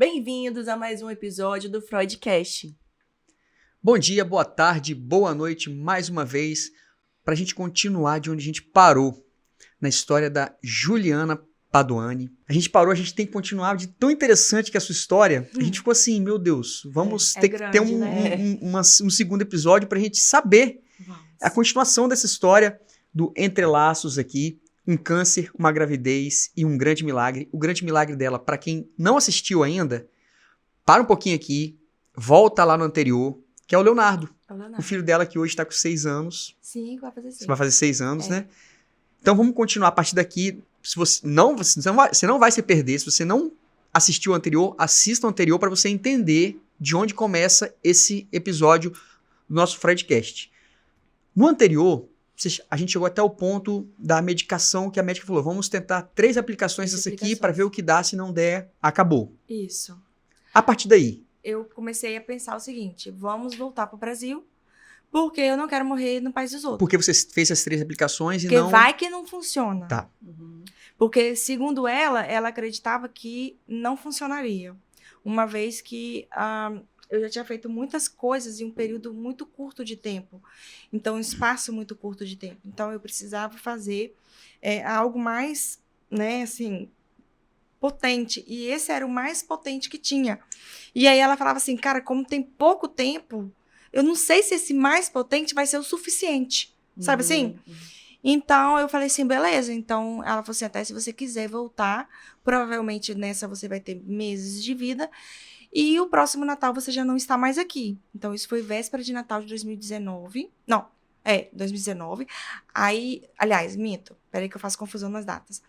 Bem-vindos a mais um episódio do Freudcast. Bom dia, boa tarde, boa noite mais uma vez para a gente continuar de onde a gente parou na história da Juliana Paduani. A gente tem que continuar de tão interessante que é a sua história. A gente ficou assim, meu Deus, vamos ter que ter um segundo episódio para a gente saber a continuação dessa história do entrelaços aqui. Um câncer, uma gravidez e um grande milagre. O grande milagre dela, para quem não assistiu ainda, para um pouquinho aqui, volta lá no anterior, que é o Leonardo. O filho dela que hoje está com 6 anos. Sim, vai fazer 6. Você vai fazer 6 anos, né? Então vamos continuar a partir daqui. Se você não vai se perder. Se você não assistiu o anterior, assista o anterior para você entender de onde começa esse episódio do nosso Freudcast. No anterior, a gente chegou até o ponto da medicação que a médica falou, vamos tentar 3 aplicações dessa aqui para ver o que dá, se não der, acabou. Isso. A partir daí? Eu comecei a pensar o seguinte, vamos voltar para o Brasil, porque eu não quero morrer no país dos outros. Porque você fez as 3 aplicações e porque não... Porque vai que não funciona. Tá. Porque, segundo ela acreditava que não funcionaria. Uma vez que... eu já tinha feito muitas coisas em um período muito curto de tempo. Então, um espaço muito curto de tempo. Então, eu precisava fazer algo mais, né, assim, potente. E esse era o mais potente que tinha. E aí ela falava assim, cara, como tem pouco tempo, eu não sei se esse mais potente vai ser o suficiente. Sabe assim? Então, eu falei assim, beleza. Então, ela falou assim, até se você quiser voltar, provavelmente nessa você vai ter meses de vida. E o próximo Natal você já não está mais aqui. Então, isso foi véspera de Natal de 2019. Não, 2019. Aí, aliás, minto. Peraí que eu faço confusão nas datas.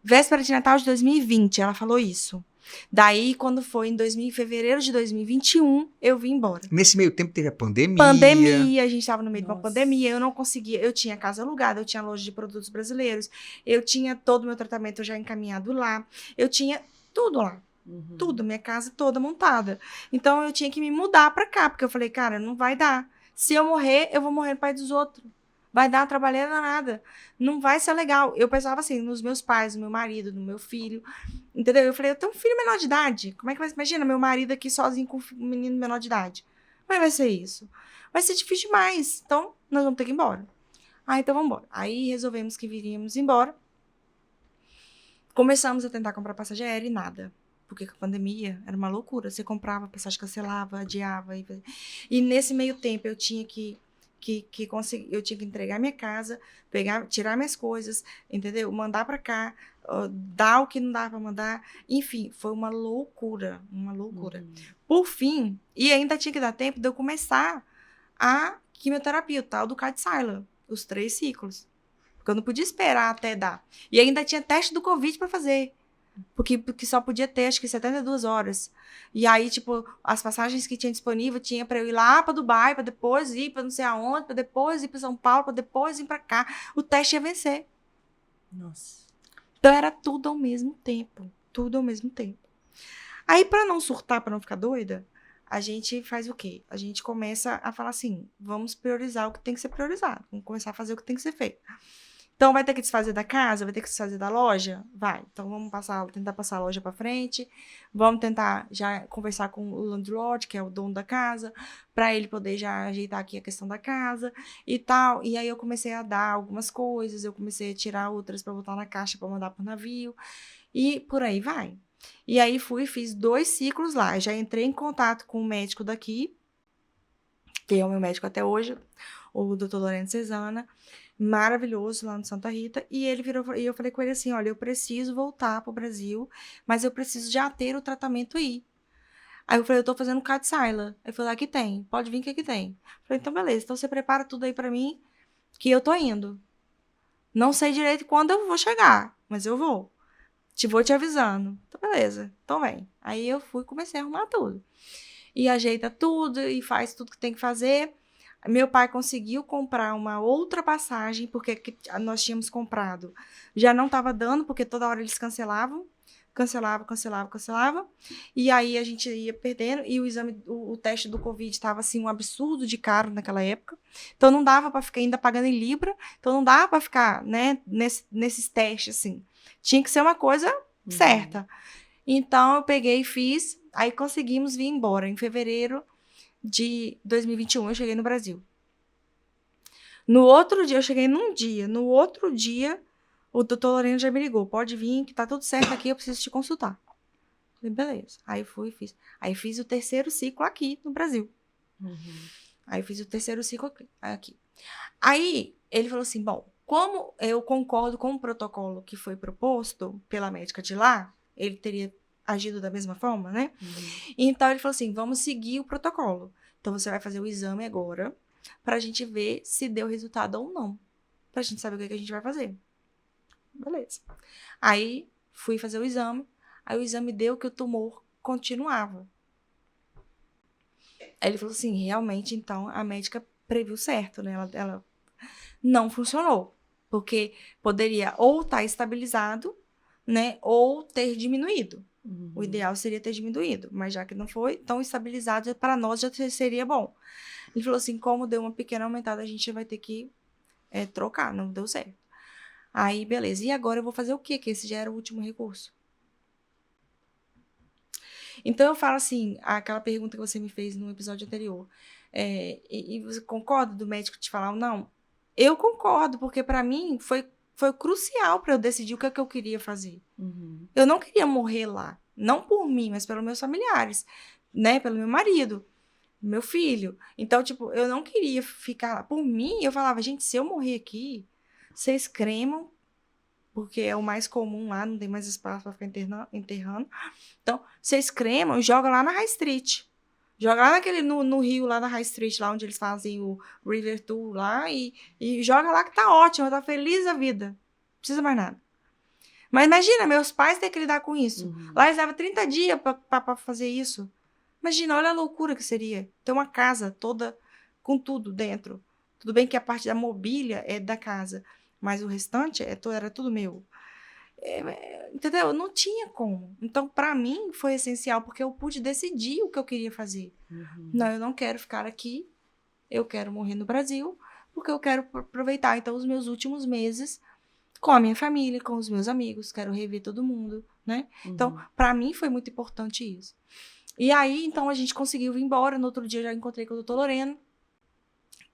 Véspera de Natal de 2020, ela falou isso. Daí, quando foi em fevereiro de 2021, eu vim embora. Nesse meio tempo teve a pandemia. Pandemia, a gente estava no meio de uma pandemia. Eu não conseguia, eu tinha casa alugada, eu tinha loja de produtos brasileiros. Eu tinha todo o meu tratamento já encaminhado lá. Eu tinha tudo lá. Tudo, minha casa toda montada. Então, eu tinha que me mudar pra cá, porque eu falei, cara, não vai dar. Se eu morrer, eu vou morrer no país dos outros. Vai dar uma trabalheira danada. Não vai ser legal. Eu pensava assim, nos meus pais, no meu marido, no meu filho, entendeu? Eu falei, eu tenho um filho menor de idade. Como é que vai ser? Imagina, meu marido aqui sozinho com um menino menor de idade. Como é que vai ser isso? Vai ser difícil demais. Então, nós vamos ter que ir embora. Então vamos embora. Aí, resolvemos que viríamos embora. Começamos a tentar comprar passagem aérea e nada. Porque com a pandemia era uma loucura. Você comprava, a passagem cancelava, adiava. E nesse meio tempo eu tinha que conseguir, eu tinha que entregar minha casa, tirar minhas coisas, entendeu? Mandar para cá, dar o que não dava para mandar. Enfim, foi uma loucura, uma loucura. Por fim, e ainda tinha que dar tempo de eu começar a quimioterapia, o tal do Kadcyla, os 3 ciclos. Porque eu não podia esperar até dar. E ainda tinha teste do Covid para fazer. Porque só podia ter, acho que 72 horas. E aí, tipo, as passagens que tinha disponível, tinha pra eu ir lá pra Dubai, pra depois ir pra não sei aonde, pra depois ir pra São Paulo, pra depois ir pra cá. O teste ia vencer. Nossa. Então, era tudo ao mesmo tempo. Tudo ao mesmo tempo. Aí, pra não surtar, pra não ficar doida, a gente faz o quê? A gente começa a falar assim, vamos priorizar o que tem que ser priorizado. Vamos começar a fazer o que tem que ser feito. Então, vai ter que desfazer da casa? Vai ter que desfazer da loja? Vai. Então, vamos tentar passar a loja para frente. Vamos tentar já conversar com o landlord, que é o dono da casa, para ele poder já ajeitar aqui a questão da casa e tal. E aí, eu comecei a dar algumas coisas, eu comecei a tirar outras para botar na caixa para mandar para o navio. E por aí vai. E aí, fiz 2 ciclos lá. Já entrei em contato com o médico daqui, que é o meu médico até hoje, o Dr. Lorena Cesana, maravilhoso lá no Santa Rita, e ele virou, e eu falei com ele assim, olha, eu preciso voltar pro Brasil, mas eu preciso já ter o tratamento aí. Aí eu falei, eu tô fazendo Kadcyla. Aí ele falou, aqui tem, pode vir que aqui tem. Eu falei, então beleza, então você prepara tudo aí pra mim, que eu tô indo. Não sei direito quando eu vou chegar, mas eu vou. Vou te avisando. Então beleza, então vem. Aí eu comecei a arrumar tudo. E ajeita tudo, e faz tudo que tem que fazer. Meu pai conseguiu comprar uma outra passagem, porque nós tínhamos comprado. Já não estava dando, porque toda hora eles cancelavam. E aí a gente ia perdendo. E o teste do Covid estava assim, um absurdo de caro naquela época. Então não dava para ficar ainda pagando em Libra. Então não dava para ficar, né, nesses testes, assim. Tinha que ser uma coisa certa. Então eu peguei e fiz. Aí conseguimos vir embora. Em fevereiro de 2021, eu cheguei no Brasil. No outro dia, eu cheguei num dia. No outro dia, o doutor Lorena já me ligou. Pode vir, que tá tudo certo aqui, eu preciso te consultar. Falei, beleza. Aí fui e fiz. Aí fiz o terceiro ciclo aqui no Brasil. Aí fiz o terceiro ciclo aqui. Aí ele falou assim, bom, como eu concordo com o protocolo que foi proposto pela médica de lá, ele teria agido da mesma forma, né? Então ele falou assim, vamos seguir o protocolo. Então você vai fazer o exame agora, pra gente ver se deu resultado ou não. Pra gente saber o que a gente vai fazer. Beleza. Aí fui fazer o exame. Aí o exame deu que o tumor continuava. Aí ele falou assim, realmente, então, a médica previu certo, né? Ela não funcionou. Porque poderia ou estar estabilizado, né? Ou ter diminuído. O ideal seria ter diminuído. Mas já que não foi tão estabilizado, para nós já seria bom. Ele falou assim, como deu uma pequena aumentada, a gente vai ter que trocar. Não deu certo. Aí, beleza. E agora eu vou fazer o quê? Que esse já era o último recurso. Então, eu falo assim, aquela pergunta que você me fez no episódio anterior. E você concorda do médico te falar ou não? Eu concordo, porque para mim foi crucial para eu decidir o que é que eu queria fazer. Eu não queria morrer lá. Não por mim, mas pelos meus familiares. Né? Pelo meu marido. Meu filho. Então, tipo, eu não queria ficar lá. Por mim, eu falava, gente, se eu morrer aqui, vocês cremam, porque é o mais comum lá, não tem mais espaço para ficar enterrando. Então, vocês cremam e jogam lá na High Street. Joga lá no rio, lá na High Street, lá onde eles fazem o River Tour lá, e joga lá que tá ótimo, tá feliz a vida. Não precisa mais nada. Mas imagina, meus pais têm que lidar com isso. Lá eles levam 30 dias pra fazer isso. Imagina, olha a loucura que seria. Ter uma casa toda com tudo dentro. Tudo bem que a parte da mobília é da casa, mas o restante era tudo meu. Entendeu? Não tinha como. Então, para mim, foi essencial, porque eu pude decidir o que eu queria fazer. Não, eu não quero ficar aqui, eu quero morrer no Brasil, porque eu quero aproveitar, então, os meus últimos meses com a minha família, com os meus amigos, quero rever todo mundo, né? Então, para mim, foi muito importante isso. E aí, então, a gente conseguiu vir embora. No outro dia, eu já encontrei com o doutor Lorena.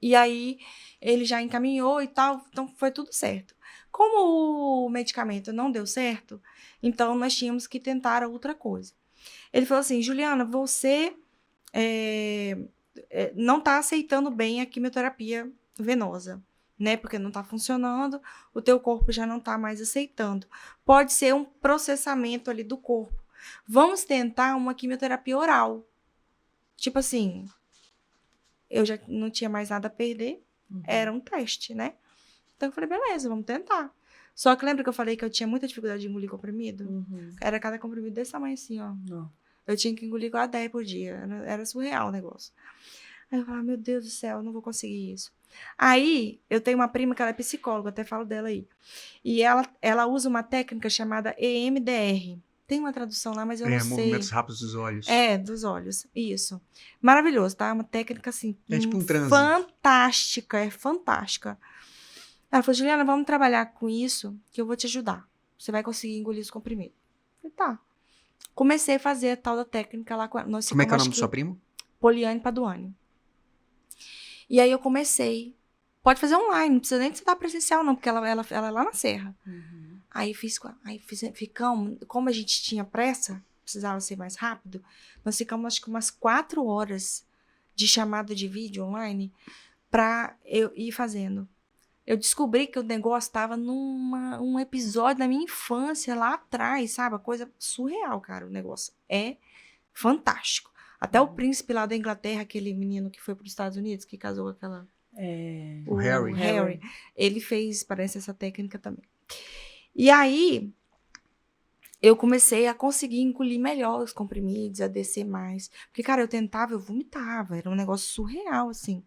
E aí, ele já encaminhou e tal. Então, foi tudo certo. Como o medicamento não deu certo, então, nós tínhamos que tentar outra coisa. Ele falou assim, Juliana, você não está aceitando bem a quimioterapia venosa, né? Porque não está funcionando, o teu corpo já não está mais aceitando. Pode ser um processamento ali do corpo. Vamos tentar uma quimioterapia oral. Tipo assim, eu já não tinha mais nada a perder, era um teste, né? Então eu falei, beleza, vamos tentar. Só que lembra que eu falei que eu tinha muita dificuldade de engolir comprimido? Era cada comprimido desse tamanho assim, ó. Não. Eu tinha que engolir quase 10 por dia. Era surreal o negócio. Aí eu falava, meu Deus do céu, eu não vou conseguir isso. Aí, eu tenho uma prima que ela é psicóloga, até falo dela aí. E ela usa uma técnica chamada EMDR. Tem uma tradução lá, mas eu não sei. Movimentos rápidos dos olhos. Dos olhos, isso. Maravilhoso, tá? Uma técnica, assim, tipo um transe. fantástica, fantástica. Ela falou, Juliana, vamos trabalhar com isso, que eu vou te ajudar. Você vai conseguir engolir os comprimidos. Eu falei, tá. Comecei a fazer a tal da técnica lá com ela. Como é que é o nome do seu primo? Poliane Paduani. E aí eu comecei. Pode fazer online, não precisa nem de estar presencial, não, porque ela é lá na Serra. Aí ficamos, como a gente tinha pressa, precisava ser mais rápido, nós ficamos acho que umas 4 horas de chamada de vídeo online para eu ir fazendo. Eu descobri que o negócio estava num episódio da minha infância lá atrás, sabe? A coisa surreal, cara, o negócio. É fantástico. Até o príncipe lá da Inglaterra, aquele menino que foi para os Estados Unidos, que casou com aquela... O Harry. Ele fez, parece, essa técnica também. E aí, eu comecei a conseguir engolir melhor os comprimidos, a descer mais. Porque, cara, eu tentava, eu vomitava. Era um negócio surreal, assim.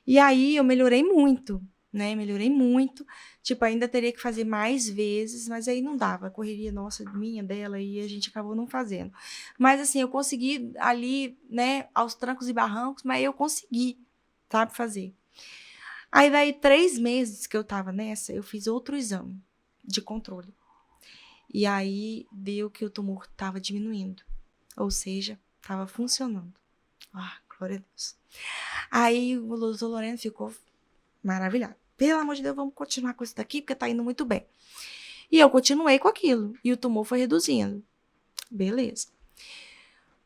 E aí, eu melhorei muito, né? Melhorei muito. Tipo, ainda teria que fazer mais vezes, mas aí não dava. A correria nossa, minha, dela, e a gente acabou não fazendo. Mas, assim, eu consegui ali, né, aos trancos e barrancos, mas eu consegui, sabe, fazer. Aí, daí, 3 meses que eu tava nessa, eu fiz outro exame de controle. E aí, deu que o tumor tava diminuindo. Ou seja, estava funcionando. Ah, glória a Deus. Aí o doutor Lorena ficou maravilhado. Pelo amor de Deus, vamos continuar com isso daqui, porque tá indo muito bem. E eu continuei com aquilo. E o tumor foi reduzindo. Beleza.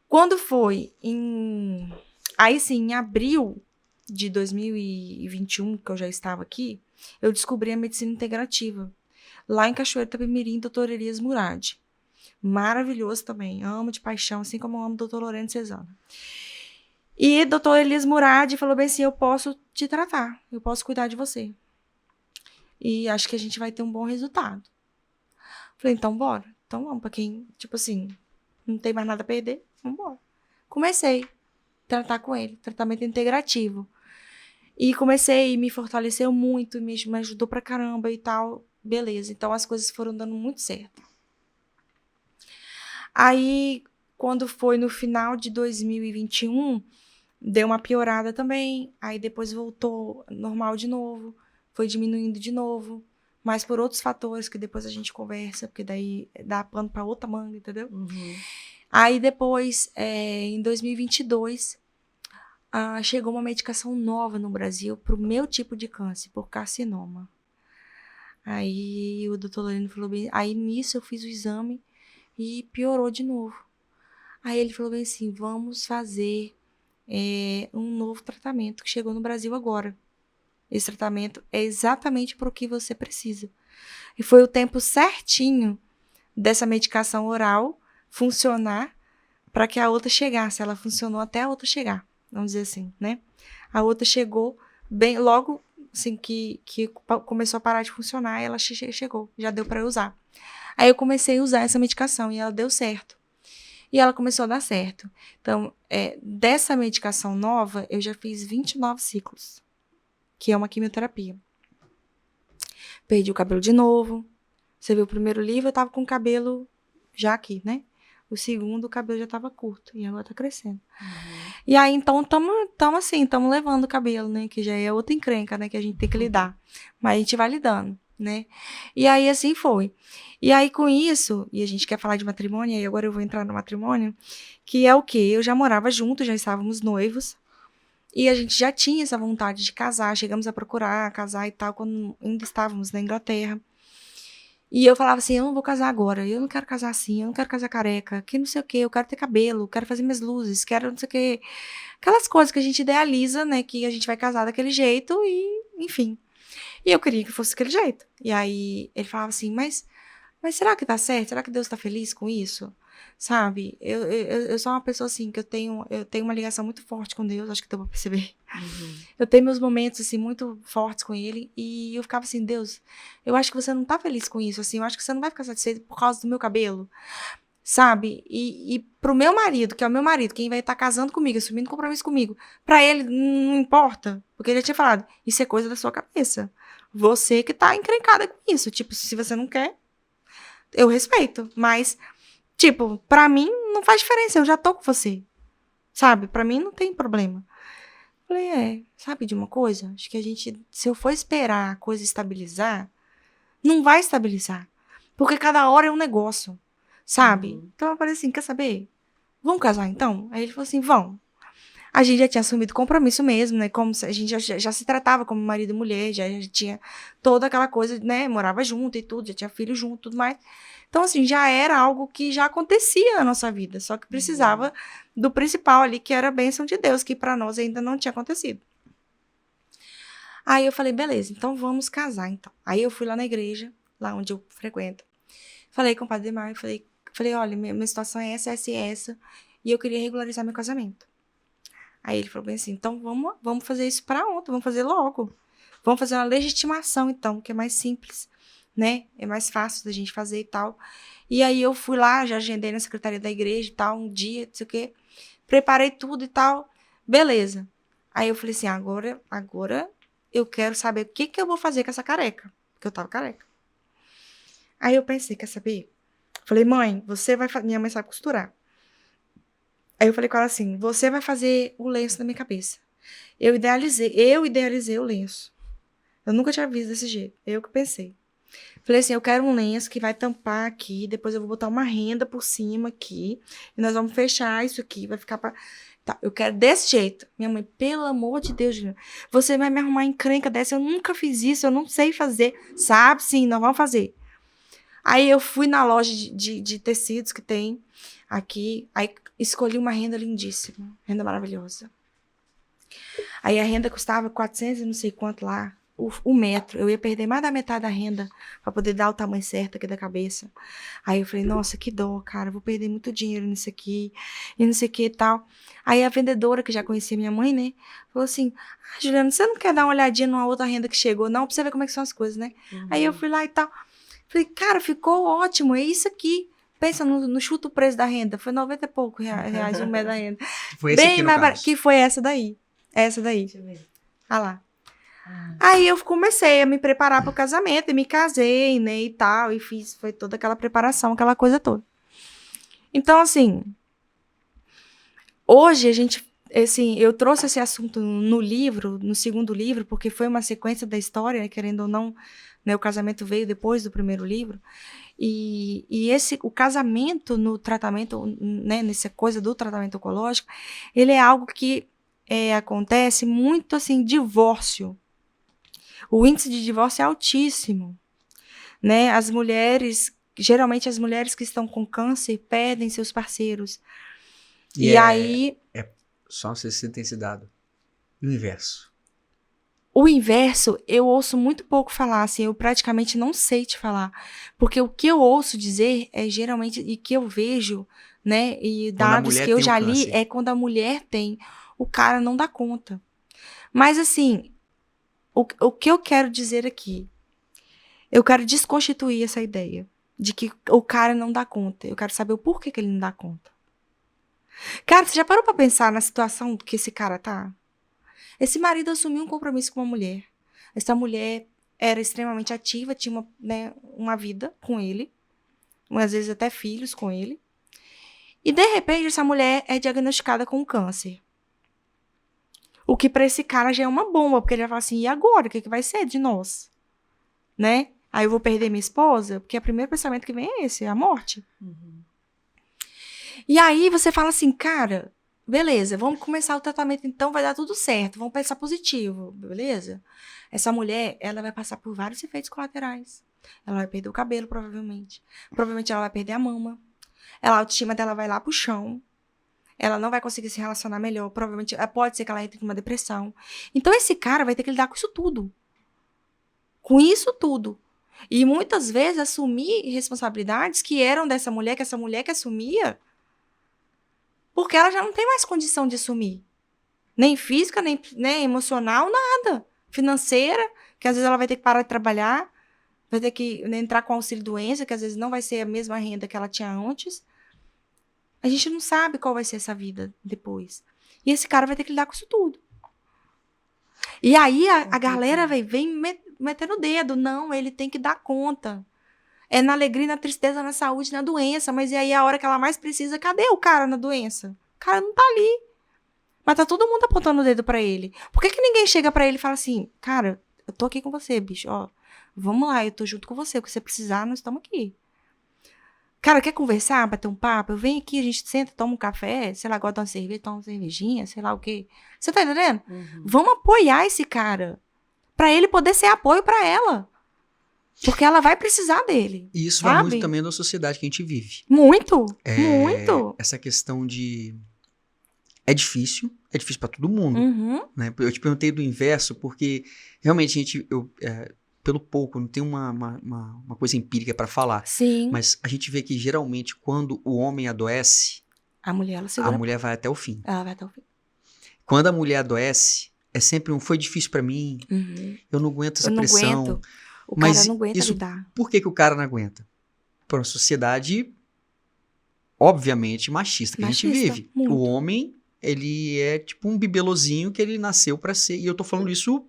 Quando foi em... Aí sim, em abril de 2021, que eu já estava aqui, eu descobri a medicina integrativa. Lá em Cachoeiro Itapemirim, Dr. Elias Murad. Maravilhoso também. Amo de paixão, assim como eu amo o Dr. Lorena Cesana. E o Dr. Elias Murad falou bem assim, eu posso te tratar, eu posso cuidar de você. E acho que a gente vai ter um bom resultado. Falei, então bora. Então vamos, pra quem, tipo assim, não tem mais nada a perder, vamos embora. Comecei a tratar com ele, tratamento integrativo. E comecei, me fortaleceu muito, me ajudou pra caramba e tal. Beleza, então as coisas foram dando muito certo. Aí, quando foi no final de 2021, deu uma piorada também. Aí depois voltou normal de novo, foi diminuindo de novo. Mas por outros fatores que depois a gente conversa, porque daí dá pano pra outra manga, entendeu? Aí depois, em 2022, chegou uma medicação nova no Brasil pro meu tipo de câncer, por carcinoma. Aí o doutor Lorena falou bem... Aí nisso eu fiz o exame e piorou de novo. Aí ele falou bem assim, vamos fazer um novo tratamento que chegou no Brasil agora. Esse tratamento é exatamente para o que você precisa. E foi o tempo certinho dessa medicação oral funcionar para que a outra chegasse. Ela funcionou até a outra chegar, vamos dizer assim, né? A outra chegou bem logo assim que começou a parar de funcionar, ela chegou, já deu para eu usar. Aí eu comecei a usar essa medicação e ela deu certo. E ela começou a dar certo. Então, dessa medicação nova, eu já fiz 29 ciclos, que é uma quimioterapia. Perdi o cabelo de novo. Você viu o primeiro livro, eu tava com o cabelo já aqui, né? O segundo, o cabelo já tava curto. E agora tá crescendo. E aí, então, tamo levando o cabelo, né? Que já é outra encrenca, né? Que a gente tem que lidar. Mas a gente vai lidando, né? E aí, assim foi. E aí, com isso, e a gente quer falar de matrimônio, e agora eu vou entrar no matrimônio, que é o quê? Eu já morava junto, já estávamos noivos. E a gente já tinha essa vontade de casar. Chegamos a procurar casar e tal, quando ainda estávamos na Inglaterra. E eu falava assim, eu não vou casar agora, eu não quero casar assim, eu não quero casar careca, que não sei o quê, eu quero ter cabelo, quero fazer minhas luzes, quero não sei o quê. Aquelas coisas que a gente idealiza, né, que a gente vai casar daquele jeito e, enfim. E eu queria que fosse daquele jeito. E aí ele falava assim, mas será que tá certo? Será que Deus tá feliz com isso? Sabe? Eu sou uma pessoa assim, que eu tenho uma ligação muito forte com Deus, acho que deu pra perceber. Eu tenho meus momentos, assim, muito fortes com ele, e eu ficava assim, Deus, eu acho que você não tá feliz com isso, assim, eu acho que você não vai ficar satisfeito por causa do meu cabelo, sabe? E pro meu marido, que é o meu marido, quem vai estar casando comigo, assumindo compromisso comigo, pra ele não importa, porque ele já tinha falado, isso é coisa da sua cabeça. Você que tá encrencada com isso, tipo, se você não quer, eu respeito, mas, tipo, pra mim não faz diferença, eu já tô com você, sabe? Pra mim não tem problema. Falei, sabe de uma coisa? Acho que a gente, se eu for esperar a coisa estabilizar, não vai estabilizar. Porque cada hora é um negócio, sabe? Então eu falei assim, quer saber? Vamos casar então? Aí ele falou assim, vamos. A gente já tinha assumido compromisso mesmo, né? Como a gente já se tratava como marido e mulher, já tinha toda aquela coisa, né? Morava junto e tudo, já tinha filho junto e tudo mais. Então, assim, já era algo que já acontecia na nossa vida, só que precisava do principal ali, que era a bênção de Deus, que para nós ainda não tinha acontecido. Aí eu falei, beleza, então vamos casar, então. Aí eu fui lá na igreja, lá onde eu frequento. Falei com o padre Demar, falei, olha, minha situação é essa e essa, e eu queria regularizar meu casamento. Aí ele falou bem assim, então vamos fazer isso para ontem, vamos fazer logo. Vamos fazer uma legitimação, então, que é mais simples, né? É mais fácil da gente fazer e tal. E aí eu fui lá, já agendei na secretaria da igreja e tal, um dia, não sei o quê. Preparei tudo e tal. Beleza. Aí eu falei assim, agora eu quero saber o que eu vou fazer com essa careca. Porque eu tava careca. Aí eu pensei, quer saber? Falei, mãe, você vai fazer... Minha mãe sabe costurar. Aí eu falei com ela assim, você vai fazer o lenço na minha cabeça. Eu idealizei o lenço. Eu nunca tinha visto desse jeito. Eu que pensei. Falei assim, eu quero um lenço que vai tampar aqui, depois eu vou botar uma renda por cima aqui, e nós vamos fechar isso aqui, vai ficar pra... Tá, eu quero desse jeito. Minha mãe, pelo amor de Deus, Juliana, você vai me arrumar encrenca dessa, eu nunca fiz isso, eu não sei fazer. Sabe, sim, nós vamos fazer. Aí eu fui na loja de tecidos que tem aqui, aí escolhi uma renda lindíssima, renda maravilhosa. Aí a renda custava 400 e não sei quanto lá, o metro. Eu ia perder mais da metade da renda para poder dar o tamanho certo aqui da cabeça. Aí eu falei, nossa, que dó, cara, vou perder muito dinheiro nisso aqui, e não sei o que e tal. Aí a vendedora, que já conhecia minha mãe, né, falou assim, Juliana, você não quer dar uma olhadinha numa outra renda que chegou, não? Pra você ver como é que são as coisas, né? Aí eu fui lá e tal. Falei, cara, ficou ótimo, é isso aqui. Pensa no chuto o preço da renda. Foi 90 e pouco reais o metro da renda. Foi esse aqui no caso. Que foi essa daí. Essa daí. Deixa eu ver. Ah lá. Aí eu comecei a me preparar para o casamento, e me casei, né, e tal, e foi toda aquela preparação, aquela coisa toda. Então, assim, hoje a gente, assim, eu trouxe esse assunto no livro, no segundo livro, porque foi uma sequência da história, querendo ou não, né, o casamento veio depois do primeiro livro, e o casamento no tratamento, né, nessa coisa do tratamento oncológico, ele é algo que acontece muito, assim, divórcio. O índice de divórcio é altíssimo, né? As mulheres, geralmente as mulheres que estão com câncer perdem seus parceiros. E aí... Só se você tem se dado. E o inverso? O inverso, eu ouço muito pouco falar, assim, eu praticamente não sei te falar. Porque o que eu ouço dizer é geralmente, e que eu vejo, né, e dados que eu já li, é quando a mulher tem, o cara não dá conta. Mas, assim, o que eu quero dizer aqui, eu quero desconstituir essa ideia de que o cara não dá conta. Eu quero saber o porquê que ele não dá conta. Cara, você já parou pra pensar na situação que esse cara tá? Esse marido assumiu um compromisso com uma mulher. Essa mulher era extremamente ativa, tinha uma vida com ele, às vezes até filhos com ele. E, de repente, essa mulher é diagnosticada com câncer. O que para esse cara já é uma bomba, porque ele vai falar assim, e agora? O que vai ser de nós? Né? Aí eu vou perder minha esposa? Porque o primeiro pensamento que vem é esse, é a morte. Uhum. E aí você fala assim, cara, beleza, vamos começar o tratamento então, vai dar tudo certo, vamos pensar positivo, beleza? Essa mulher, ela vai passar por vários efeitos colaterais. Ela vai perder o cabelo, provavelmente. Provavelmente ela vai perder a mama. A autoestima dela vai lá pro chão. Ela não vai conseguir se relacionar melhor. Provavelmente, pode ser que ela entre numa depressão. Então, esse cara vai ter que lidar com isso tudo. Com isso tudo. E muitas vezes assumir responsabilidades que eram dessa mulher, que essa mulher que assumia, porque ela já não tem mais condição de assumir. Nem física, nem emocional, nada. Financeira, que às vezes ela vai ter que parar de trabalhar, vai ter que entrar com auxílio-doença, que às vezes não vai ser a mesma renda que ela tinha antes. A gente não sabe qual vai ser essa vida depois. E esse cara vai ter que lidar com isso tudo. E aí a galera vem metendo o dedo. Não, ele tem que dar conta. É na alegria, na tristeza, na saúde, na doença. Mas e aí a hora que ela mais precisa, cadê o cara na doença? O cara não tá ali. Mas tá todo mundo apontando o dedo pra ele. Por que ninguém chega pra ele e fala assim, cara, eu tô aqui com você, bicho. Ó, vamos lá, eu tô junto com você. O que você precisar, nós estamos aqui. Cara, quer conversar, bater um papo? Eu venho aqui, a gente senta, toma um café, sei lá, gosta de uma cerveja, toma uma cervejinha, sei lá o quê. Você tá entendendo? Uhum. Vamos apoiar esse cara. Pra ele poder ser apoio pra ela. Porque ela vai precisar dele. E isso sabe? vai muito também da sociedade que a gente vive. Muito, muito. Essa questão de... É difícil pra todo mundo. Uhum. Né? Eu te perguntei do inverso porque realmente pelo pouco, não tem uma coisa empírica para falar. Sim. Mas a gente vê que geralmente quando o homem adoece, a mulher, ela segura. A mulher vai até o fim. Ela vai até o fim. Quando a mulher adoece, é sempre foi difícil para mim, eu não aguento essa pressão. Não aguento. O cara não aguenta lidar. Por que o cara não aguenta? Por uma sociedade, obviamente, machista que a gente vive. Muito. O homem, ele é tipo um bibelozinho que ele nasceu para ser. E eu tô falando isso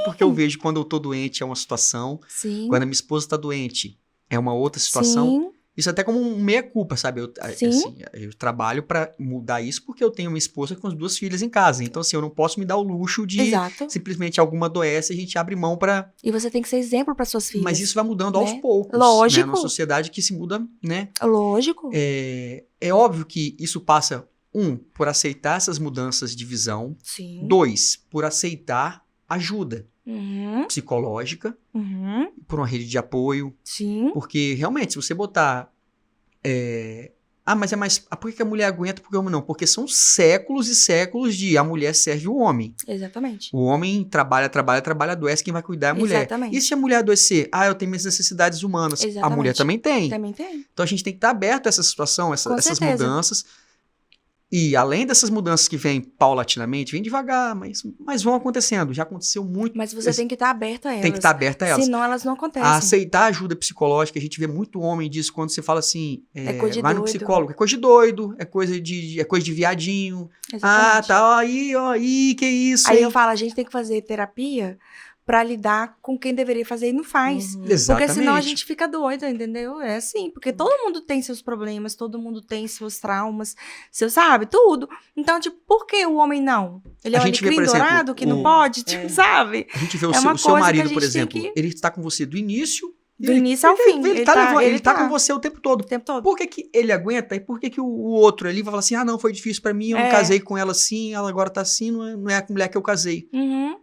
porque eu vejo quando eu tô doente é uma situação. Sim. Quando a minha esposa tá doente é uma outra situação. Sim. isso até como um meia-culpa, sabe? Sim. Assim, eu trabalho pra mudar isso porque eu tenho uma esposa com as 2 filhas em casa. Então, assim, eu não posso me dar o luxo de Exato. simplesmente alguma adoece e a gente abre mão pra... E você tem que ser exemplo para suas filhas. Mas isso vai mudando aos né? poucos. Lógico. Né? Numa sociedade que se muda, né? Lógico. É óbvio que isso passa, por aceitar essas mudanças de visão. Sim. 2, por aceitar ajuda Uhum. psicológica, Uhum. por uma rede de apoio. Sim. Porque, realmente, se você botar... mas por que a mulher aguenta? Por que o homem não? Porque são séculos e séculos de a mulher serve o homem. Exatamente. O homem trabalha, adoece, quem vai cuidar é a mulher. Exatamente. E se a mulher adoecer? Eu tenho minhas necessidades humanas. A Exatamente. mulher também tem. Também tem. Então a gente tem que estar aberto a essa situação, Com essas certeza. mudanças. E além dessas mudanças que vêm paulatinamente, vem devagar, mas vão acontecendo. Já aconteceu muito. Mas você tem que estar aberto a elas. Tem que estar aberto a elas. Senão elas não acontecem. A aceitar ajuda psicológica, a gente vê muito homem disso quando você fala assim, coisa de vai no doido. psicólogo, é coisa de doido, é coisa de viadinho. Exatamente. Tá, aí, que isso, Aí hein? eu falo, a gente tem que fazer terapia pra lidar com quem deveria fazer e não faz. Exatamente. Porque senão a gente fica doida, entendeu? É assim, porque todo mundo tem seus problemas, todo mundo tem seus traumas, sabe, tudo. Então, tipo, por que o homem não? Ele é um alecrim dourado que não pode, tipo, sabe? A gente vê É uma o seu coisa que a marido, gente por tem exemplo, que- ele está com você do início... Do início ao fim. Ele tá com você o tempo todo. O tempo todo. Por que ele aguenta e por que o outro ali vai falar assim, não, foi difícil pra mim, eu não casei com ela assim, ela agora tá assim, não é a mulher que eu casei. Uhum.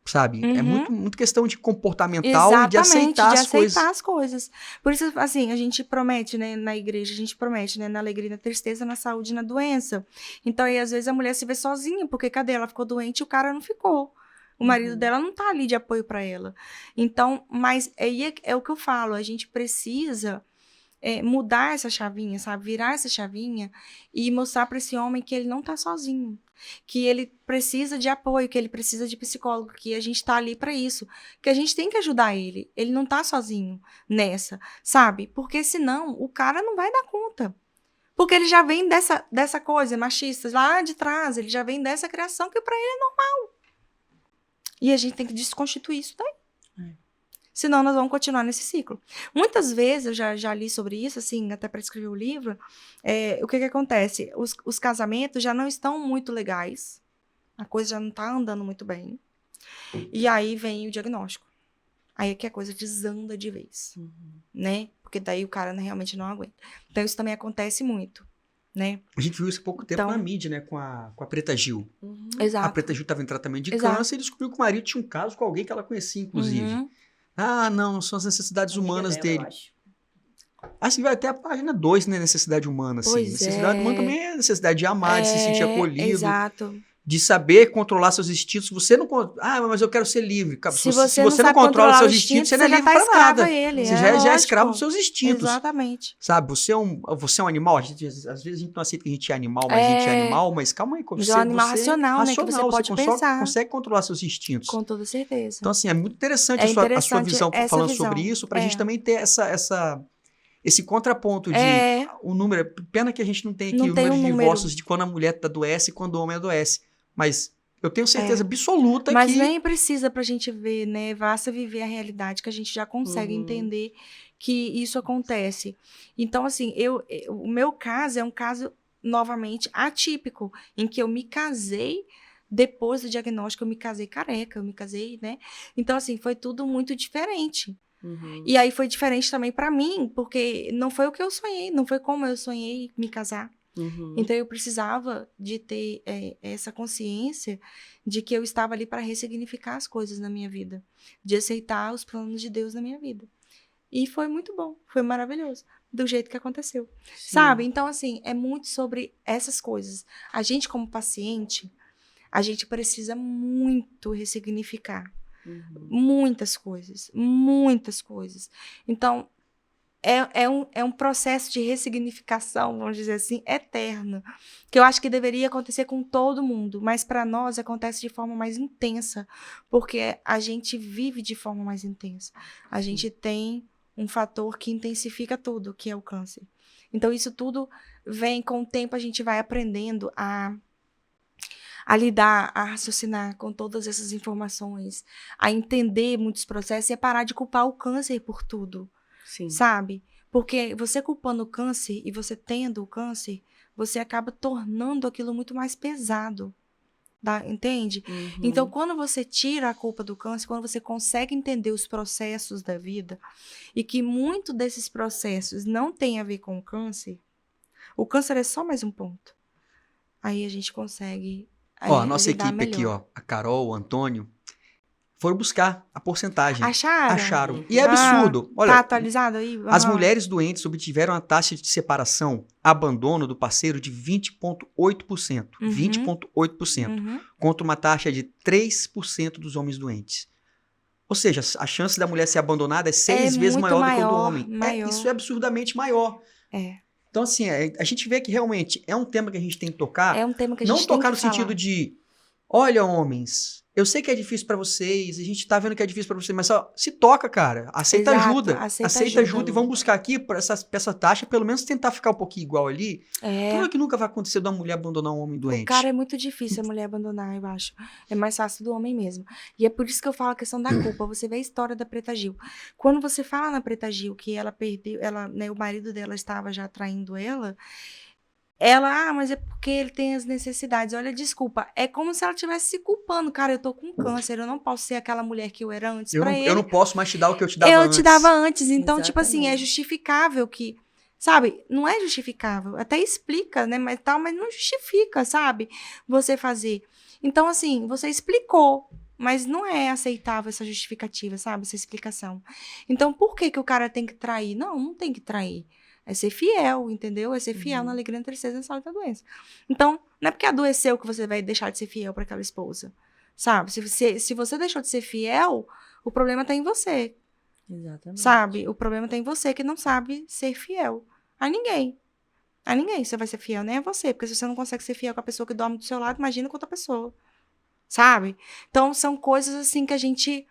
Sabe? É Uhum. muito questão de comportamental e de aceitar as coisas. Por isso, assim, a gente promete, né, na igreja, a gente promete, né, na alegria, na tristeza, na saúde e na doença. Então, aí, às vezes, a mulher se vê sozinha, porque cadê? Ela ficou doente e o cara não ficou. O marido dela não tá ali de apoio para ela. Então, mas aí é o que eu falo, a gente precisa mudar essa chavinha, sabe? Virar essa chavinha e mostrar para esse homem que ele não tá sozinho. Que ele precisa de apoio, que ele precisa de psicólogo, que a gente tá ali para isso. Que a gente tem que ajudar ele. Ele não tá sozinho nessa, sabe? Porque senão o cara não vai dar conta. Porque ele já vem dessa coisa machista lá de trás, ele já vem dessa criação que para ele é normal. E a gente tem que desconstituir isso daí. Senão nós vamos continuar nesse ciclo. Muitas vezes, eu já li sobre isso, assim, até para escrever o livro, o que acontece? Os casamentos já não estão muito legais, a coisa já não está andando muito bem, e aí vem o diagnóstico. Aí é que a coisa desanda de vez, né? Porque daí o cara realmente não aguenta. Então isso também acontece muito, né? A gente viu isso há pouco tempo na mídia, né? Com a Preta Gil. Exato. A Preta Gil estava em tratamento de câncer e descobriu que o marido tinha um caso com alguém que ela conhecia, inclusive. Não, são as necessidades humanas dele. Assim, vai até a página 2, né? Necessidade humana, assim. Pois necessidade humana também é necessidade de amar, de se sentir acolhido. Exato. De saber controlar seus instintos. Você não... mas eu quero ser livre. Se você não controla seus instintos, você não é livre pra nada. Ele, você já é escravo dos seus instintos. Exatamente. Sabe, você é um animal. Às vezes a gente não aceita que a gente é animal, mas a gente é animal. Mas calma aí. Você é um animal racional, né? Que você pode pensar. Consegue controlar seus instintos. Com toda certeza. Então, assim, é muito interessante a sua visão falando sobre isso, pra gente também ter esse contraponto de o número. Pena que a gente não tem aqui o número de divórcios de quando a mulher adoece e quando o homem adoece. Mas eu tenho certeza absoluta mas que... nem precisa pra gente ver, né? Basta viver a realidade que a gente já consegue entender que isso acontece. Então, assim, o meu caso é um caso, novamente, atípico, em que eu me casei depois do diagnóstico, eu me casei careca, eu me casei, né? Então, assim, foi tudo muito diferente. E aí foi diferente também pra mim, porque não foi o que eu sonhei, não foi como eu sonhei me casar. Então eu precisava de ter essa consciência de que eu estava ali para ressignificar as coisas na minha vida, de aceitar os planos de Deus na minha vida. E foi muito bom, foi maravilhoso, do jeito que aconteceu. Sim. Sabe? Então, assim, é muito sobre essas coisas. A gente, como paciente, a gente precisa muito ressignificar. Muitas coisas. Então, é um processo de ressignificação, vamos dizer assim, eterno, que eu acho que deveria acontecer com todo mundo, mas para nós acontece de forma mais intensa, porque a gente vive de forma mais intensa. A gente tem um fator que intensifica tudo, que é o câncer. Então, isso tudo vem com o tempo, a gente vai aprendendo a lidar, a raciocinar com todas essas informações, a entender muitos processos e a parar de culpar o câncer por tudo. Sim. Sabe? Porque você culpando o câncer e você tendo o câncer, você acaba tornando aquilo muito mais pesado. Entende? Então, quando você tira a culpa do câncer, quando você consegue entender os processos da vida e que muito desses processos não tem a ver com o câncer é só mais um ponto. Aí a gente consegue Ó, a nossa lidar equipe aqui, melhor. ó, a Carol, o Antônio, foram buscar a porcentagem. Acharam? Acharam. E é absurdo. Tá Olha, atualizado aí? as mulheres doentes obtiveram a taxa de separação, abandono do parceiro de 20,8%. 20,8%. Contra uma taxa de 3% dos homens doentes. Ou seja, a chance da mulher ser abandonada é 6 vezes muito maior do que o do maior, homem. maior. Isso é absurdamente maior. Então, assim, a gente vê que realmente é um tema que a gente tem que tocar. É um tema que a gente não tocar tem no que sentido falar. de, olha, homens, eu sei que é difícil pra vocês, a gente tá vendo que é difícil pra vocês, mas só se toca, cara. Aceita Exato, ajuda. aceita ajuda e vamos buscar aqui pra essa taxa, pelo menos tentar ficar um pouquinho igual ali. Claro que nunca vai acontecer da mulher abandonar um homem doente. O cara é muito difícil a mulher abandonar, eu acho. É mais fácil do homem mesmo. E é por isso que eu falo a questão da culpa. Você vê a história da Preta Gil. Quando você fala na Preta Gil que ela perdeu, né, o marido dela estava já traindo ela, mas é porque ele tem as necessidades. Olha, desculpa, é como se ela estivesse se culpando. Cara, eu tô com câncer, eu não posso ser aquela mulher que eu era antes pra ele. Eu não posso mais te dar o que eu te dava antes. Eu te dava antes. Então, Exatamente. tipo assim, é justificável que... Sabe? Não é justificável. Até explica, né? Mas não justifica, sabe? Você fazer. Então, assim, você explicou. Mas não é aceitável essa justificativa, sabe? Essa explicação. Então, por que o cara tem que trair? Não tem que trair. É ser fiel, entendeu? É ser fiel na alegria, na tristeza e na saúde da doença. Então, não é porque adoeceu que você vai deixar de ser fiel para aquela esposa. Sabe? Se você deixou de ser fiel, o problema tá em você. Exatamente. Sabe? O problema tá em você que não sabe ser fiel. A ninguém. Você vai ser fiel, nem a você. Porque se você não consegue ser fiel com a pessoa que dorme do seu lado, imagina com outra pessoa. Sabe? Então, são coisas assim que a gente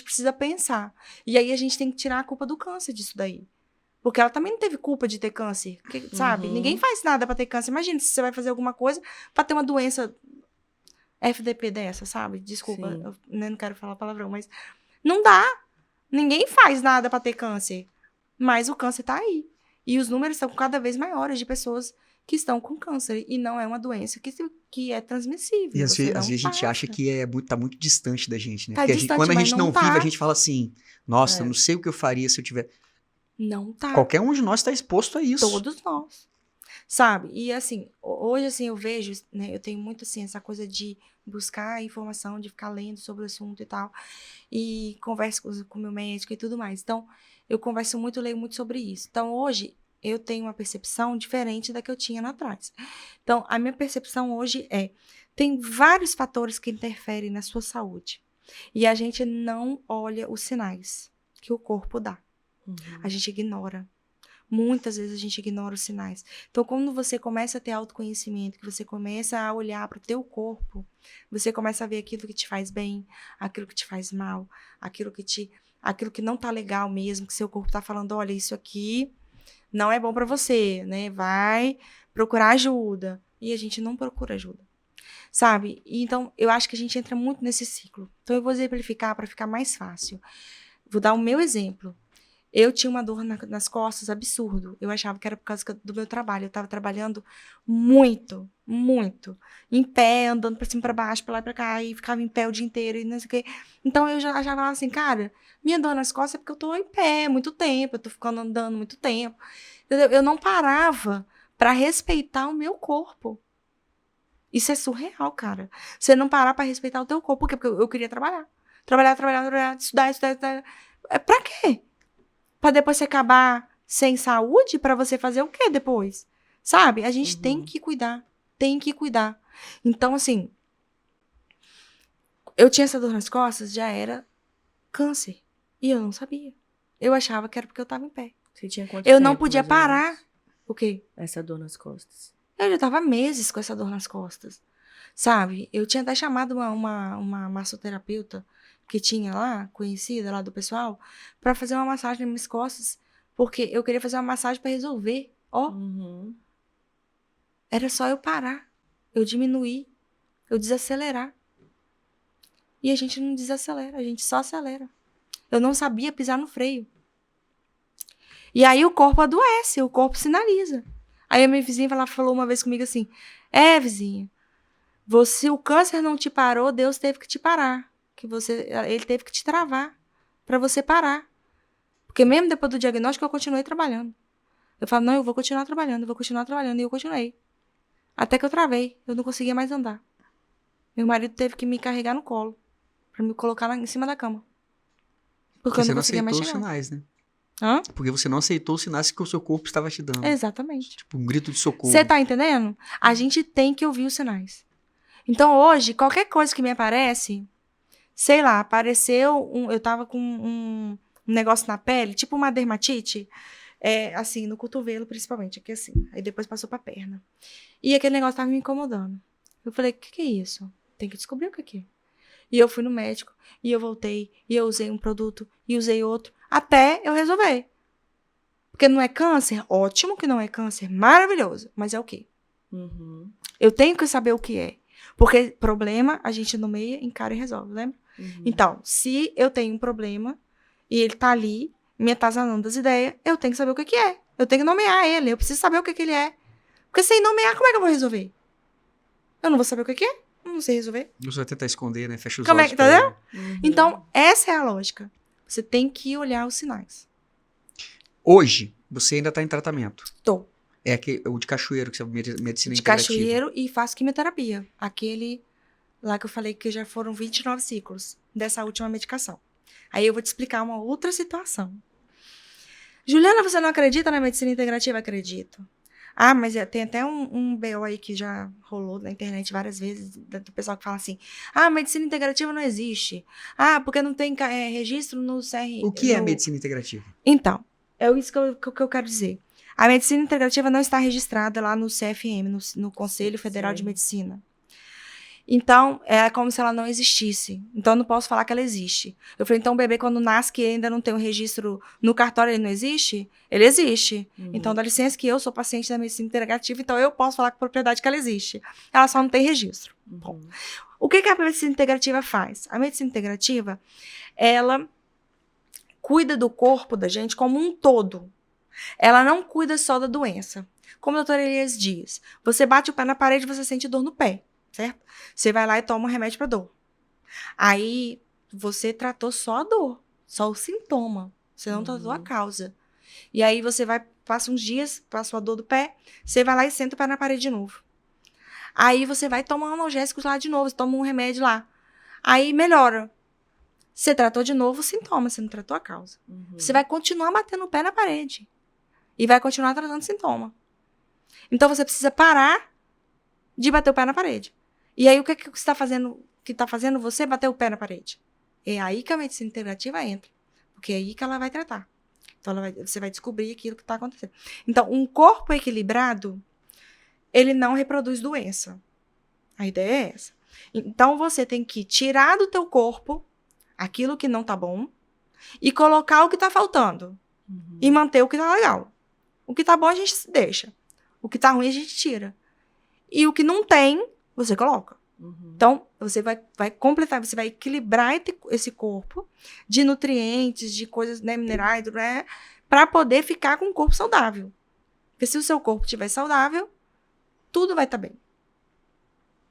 precisa pensar. E aí, a gente tem que tirar a culpa do câncer disso daí. Porque ela também não teve culpa de ter câncer. Sabe? Ninguém faz nada pra ter câncer. Imagina se você vai fazer alguma coisa pra ter uma doença FDP dessa, sabe? Desculpa, eu não quero falar palavrão, mas não dá. Ninguém faz nada pra ter câncer. Mas o câncer tá aí. E os números estão cada vez maiores de pessoas que estão com câncer. E não é uma doença que é transmissível. E às vezes a gente acha que tá muito distante da gente, né? Porque quando a gente não vive, a gente fala assim, nossa, eu não sei o que eu faria se eu tiver... Não tá. Qualquer um de nós está exposto a isso. Todos nós. Sabe? E assim, hoje assim, eu vejo, né? Eu tenho muito assim, essa coisa de buscar informação, de ficar lendo sobre o assunto e tal. E converso com o meu médico e tudo mais. Então, eu converso muito, leio muito sobre isso. Então, hoje, eu tenho uma percepção diferente da que eu tinha lá atrás. Então, a minha percepção hoje tem vários fatores que interferem na sua saúde. E a gente não olha os sinais que o corpo dá. A gente ignora. Muitas vezes a gente ignora os sinais. Então, quando você começa a ter autoconhecimento, que você começa a olhar para o teu corpo, você começa a ver aquilo que te faz bem, aquilo que te faz mal, aquilo que não tá legal mesmo, que seu corpo tá falando, olha, isso aqui não é bom para você, né? Vai procurar ajuda. E a gente não procura ajuda. Sabe? Então, eu acho que a gente entra muito nesse ciclo. Então, eu vou exemplificar para ficar mais fácil. Vou dar o meu exemplo. Eu tinha uma dor nas costas absurdo. Eu achava que era por causa do meu trabalho. Eu estava trabalhando muito, muito. Em pé, andando para cima e para baixo, para lá e para cá, e ficava em pé o dia inteiro, e não sei o quê. Então, eu já achava assim, cara, minha dor nas costas é porque eu tô em pé muito tempo, eu tô ficando andando muito tempo. Entendeu? Eu não parava para respeitar o meu corpo. Isso é surreal, cara. Você não parar para respeitar o teu corpo. Por quê? Porque eu queria trabalhar. Trabalhar, estudar. Pra quê? Pra depois você acabar sem saúde? Pra você fazer o quê depois? Sabe? A gente tem que cuidar. Tem que cuidar. Então, assim, eu tinha essa dor nas costas, já era câncer. E eu não sabia. Eu achava que era porque eu tava em pé. Você tinha quanto eu tempo, não podia mais ou parar. menos, O quê? essa dor nas costas? Eu já tava meses com essa dor nas costas. Sabe? Eu tinha até chamado uma massoterapeuta que tinha lá, conhecida lá do pessoal, pra fazer uma massagem nas minhas costas, porque eu queria fazer uma massagem pra resolver. Ó, era só eu parar, eu diminuir, eu desacelerar. E a gente não desacelera, a gente só acelera. Eu não sabia pisar no freio. E aí o corpo adoece, o corpo sinaliza. Aí a minha vizinha falou uma vez comigo assim, vizinha, o câncer não te parou, Deus teve que te parar. Ele teve que te travar para você parar. Porque mesmo depois do diagnóstico, eu continuei trabalhando. Eu falo, não, eu vou continuar trabalhando. E eu continuei. Até que eu travei. Eu não conseguia mais andar. Meu marido teve que me carregar no colo. Pra me colocar em cima da cama. Porque eu você não não conseguia mais aceitou os chegar. sinais, né? Hã? Porque você não aceitou os sinais que o seu corpo estava te dando. Exatamente. Tipo, um grito de socorro. Você tá entendendo? A gente tem que ouvir os sinais. Então, hoje, qualquer coisa que me aparece, sei lá, apareceu eu tava com um negócio na pele, tipo uma dermatite, assim, no cotovelo, principalmente, aqui assim. Aí depois passou pra perna. E aquele negócio tava me incomodando. Eu falei, o que é isso? Tem que descobrir o que é. E eu fui no médico, e eu voltei, e eu usei um produto, e usei outro, até eu resolver. Porque não é câncer? Ótimo que não é câncer, maravilhoso. Mas é o quê? Uhum. Eu tenho que saber o que é. Porque problema, a gente nomeia, encara e resolve, lembra? Uhum. Então, se eu tenho um problema, e ele tá ali, me atazanando das ideias, eu tenho que saber o que é. Eu tenho que nomear ele, eu preciso saber o que ele é. Porque sem nomear, como é que eu vou resolver? Eu não vou saber o que é? Não sei resolver. Você vai tentar esconder, né? Fecha os Como olhos. entendeu? Uhum. Então, essa é a lógica. Você tem que olhar os sinais. Hoje, você ainda tá em tratamento. Tô. É o de cachoeiro, que você medicina De integrativa. cachoeiro e faço quimioterapia. Aquele lá que eu falei que já foram 29 ciclos dessa última medicação. Aí eu vou te explicar uma outra situação. Juliana, você não acredita na medicina integrativa? Acredito. Ah, mas tem até um BO aí que já rolou na internet várias vezes, do pessoal que fala assim, medicina integrativa não existe. Porque não tem registro no CR... O que é medicina integrativa? Então, é isso que eu quero dizer. A medicina integrativa não está registrada lá no CFM, no Conselho Federal de Medicina. Então, é como se ela não existisse. Então, eu não posso falar que ela existe. Eu falei, então, o bebê, quando nasce, que ainda não tem um registro no cartório, ele não existe? Ele existe. Uhum. Então, dá licença que eu sou paciente da medicina integrativa, então eu posso falar com propriedade que ela existe. Ela só não tem registro. Uhum. Bom, o que a medicina integrativa faz? A medicina integrativa, ela cuida do corpo da gente como um todo. Ela não cuida só da doença. Como a doutora Elias diz, você bate o pé na parede e você sente dor no pé. Certo? Você vai lá e toma um remédio para dor. Aí, você tratou só a dor, só o sintoma. Você não tratou a causa. E aí, você passa uns dias, passa a dor do pé, você vai lá e senta o pé na parede de novo. Aí, você vai tomar um analgésico lá de novo, você toma um remédio lá. Aí, melhora. Você tratou de novo o sintoma, você não tratou a causa. Uhum. Você vai continuar batendo o pé na parede. E vai continuar tratando o sintoma. Então, você precisa parar de bater o pé na parede. E aí, o que você está fazendo? Que está fazendo você bater o pé na parede? É aí que a medicina integrativa entra. Porque é aí que ela vai tratar. Então, você vai descobrir aquilo que está acontecendo. Então, um corpo equilibrado, ele não reproduz doença. A ideia é essa. Então, você tem que tirar do teu corpo aquilo que não está bom e colocar o que está faltando. Uhum. E manter o que está legal. O que está bom, a gente deixa. O que está ruim, a gente tira. E o que não tem, você coloca. Uhum. Então, você vai completar, você vai equilibrar esse corpo de nutrientes, de coisas, né, minerais, né, para poder ficar com um corpo saudável. Porque se o seu corpo estiver saudável, tudo vai estar bem.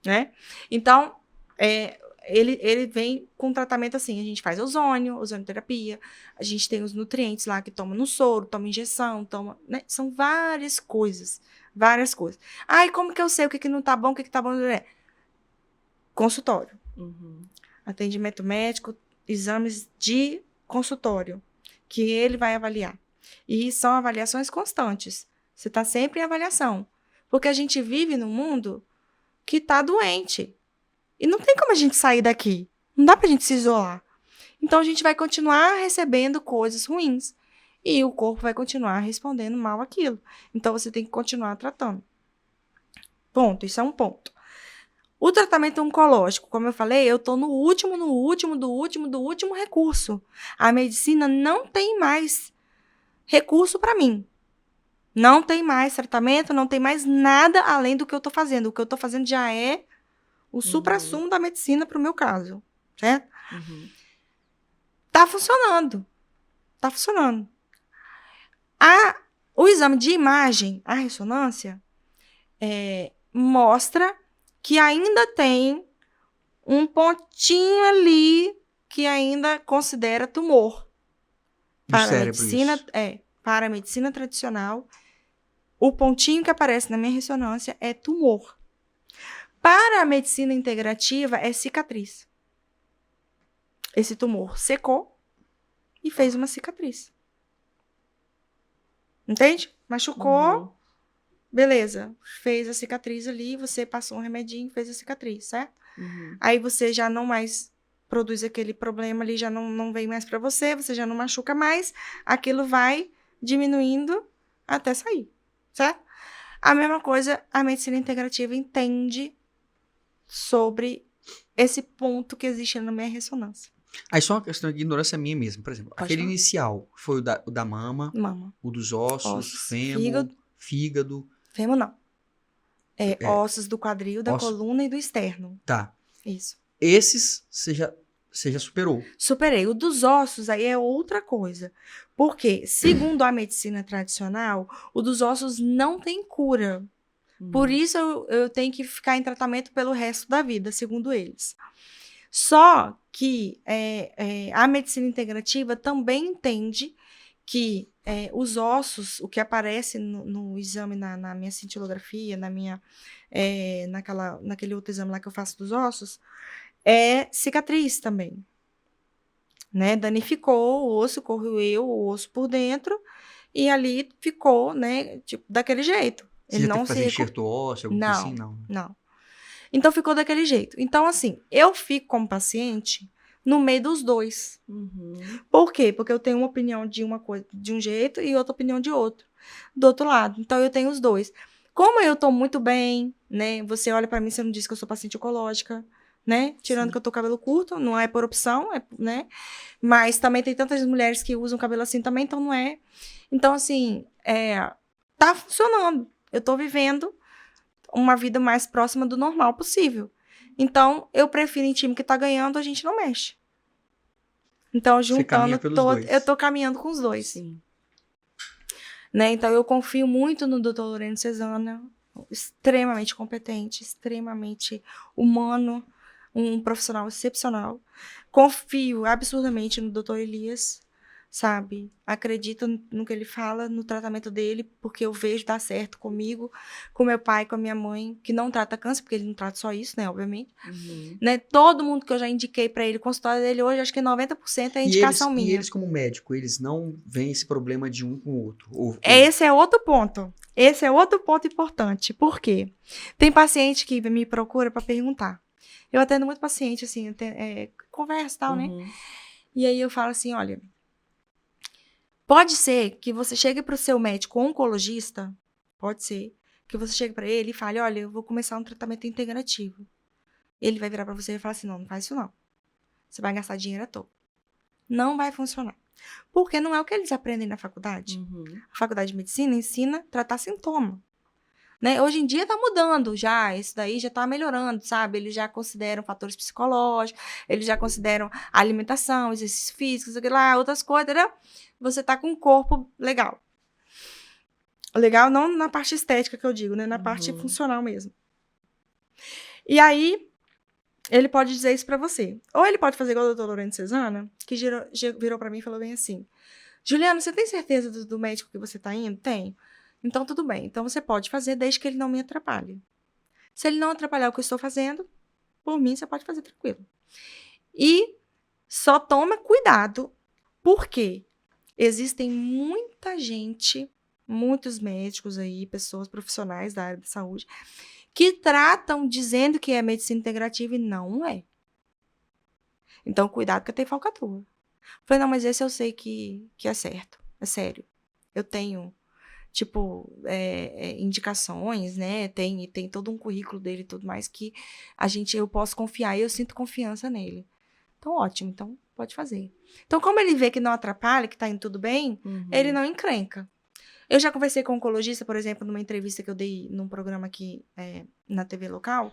Né? Então, ele vem com tratamento assim, a gente faz ozonioterapia, a gente tem os nutrientes lá que toma no soro, toma injeção, né? São várias coisas. E como que eu sei o que não tá bom, o que tá bom? Consultório. Uhum. Atendimento médico, exames de consultório, que ele vai avaliar. E são avaliações constantes. Você tá sempre em avaliação. Porque a gente vive num mundo que tá doente. E não tem como a gente sair daqui. Não dá pra gente se isolar. Então, a gente vai continuar recebendo coisas ruins. E o corpo vai continuar respondendo mal aquilo. Então, você tem que continuar tratando. Ponto. Isso é um ponto. O tratamento oncológico, como eu falei, eu tô no último recurso. A medicina não tem mais recurso para mim. Não tem mais tratamento, não tem mais nada além do que eu tô fazendo. O que eu tô fazendo já é o suprassumo da medicina pro meu caso, certo? Uhum. Tá funcionando. O exame de imagem, a ressonância, mostra que ainda tem um pontinho ali que ainda considera tumor. No cérebro, isso. Para a medicina tradicional, o pontinho que aparece na minha ressonância é tumor. Para a medicina integrativa, é cicatriz. Esse tumor secou e fez uma cicatriz. Entende? Machucou, beleza. Fez a cicatriz ali, você passou um remedinho, fez a cicatriz, certo? Aí você já não mais produz aquele problema ali, já não vem mais para você já não machuca mais, aquilo vai diminuindo até sair, certo? A mesma coisa, a medicina integrativa entende sobre esse ponto que existe na minha ressonância. Aí só uma questão de ignorância minha mesmo, por exemplo. Aquele inicial foi o da mama, o dos ossos, fêmur, fígado. Fêmur não. Ossos do quadril, da coluna e do externo. Tá. Isso. Esses você já superou. Superei. O dos ossos aí é outra coisa. Porque, segundo a medicina tradicional, o dos ossos não tem cura. Por isso eu tenho que ficar em tratamento pelo resto da vida, segundo eles. Só que a medicina integrativa também entende que os ossos, o que aparece no exame, na minha cintilografia, naquele outro exame lá que eu faço dos ossos, é cicatriz também. Né? Danificou o osso, corroeu o osso por dentro e ali ficou, né, tipo, daquele jeito. Você já tem que fazer enxerto ósseo, alguma coisa assim? Não. Então, ficou daquele jeito. Então, assim, eu fico como paciente no meio dos dois. Por quê? Porque eu tenho uma opinião de uma coisa de um jeito e outra opinião de outro, do outro lado. Então, eu tenho os dois. Como eu tô muito bem, né? Você olha pra mim, você não diz que eu sou paciente oncológica, né? Tirando que eu tô com cabelo curto, não é por opção, né? Mas também tem tantas mulheres que usam cabelo assim também, então não é. Então, assim, tá funcionando. Eu tô vivendo uma vida mais próxima do normal possível. Então, eu prefiro em time que tá ganhando, a gente não mexe. Então, juntando eu tô caminhando com os dois. Sim. Né? Então, eu confio muito no Dr. Loreno Cesana, extremamente competente, extremamente humano, um profissional excepcional. Confio absurdamente no Dr. Elias, sabe? Acredito no que ele fala, no tratamento dele, porque eu vejo dar certo comigo, com meu pai, com a minha mãe, que não trata câncer, porque ele não trata só isso, né? Obviamente. Né? Todo mundo que eu já indiquei para ele, o consultório dele hoje, acho que 90% é indicação minha. E eles como médico, eles não veem esse problema de um com o outro? Esse é outro ponto. Esse é outro ponto importante. Por quê? Tem paciente que me procura para perguntar. Eu atendo muito paciente, assim, conversa e tal, né? E aí eu falo assim, olha, pode ser que você chegue para o seu médico oncologista, pode ser que você chegue para ele e fale, olha, eu vou começar um tratamento integrativo. Ele vai virar para você e falar assim, não faz isso não. Você vai gastar dinheiro à toa. Não vai funcionar. Porque não é o que eles aprendem na faculdade. A faculdade de medicina ensina a tratar sintoma. Né? Hoje em dia tá mudando já, isso daí já tá melhorando, sabe? Eles já consideram fatores psicológicos, eles já consideram alimentação, exercícios físicos, outras coisas, né? Você tá com um corpo legal. Legal não na parte estética que eu digo, né? Na parte funcional mesmo. E aí, ele pode dizer isso pra você. Ou ele pode fazer igual o Dr. Loreno Cesana, que virou pra mim e falou bem assim, Juliana, você tem certeza do médico que você tá indo? Tenho. Então, tudo bem. Então, você pode fazer desde que ele não me atrapalhe. Se ele não atrapalhar o que eu estou fazendo, por mim, você pode fazer tranquilo. E só toma cuidado, porque existem muita gente, muitos médicos aí, pessoas profissionais da área da saúde, que tratam dizendo que é medicina integrativa e não é. Então, cuidado que tem falcatrua. Falei, não, mas esse eu sei que é certo, é sério. Eu tenho... indicações, né? Tem todo um currículo dele e tudo mais que eu posso confiar e eu sinto confiança nele. Então, ótimo. Então, pode fazer. Então, como ele vê que não atrapalha, que tá indo tudo bem, ele não encrenca. Eu já conversei com um oncologista, por exemplo, numa entrevista que eu dei num programa aqui na TV local,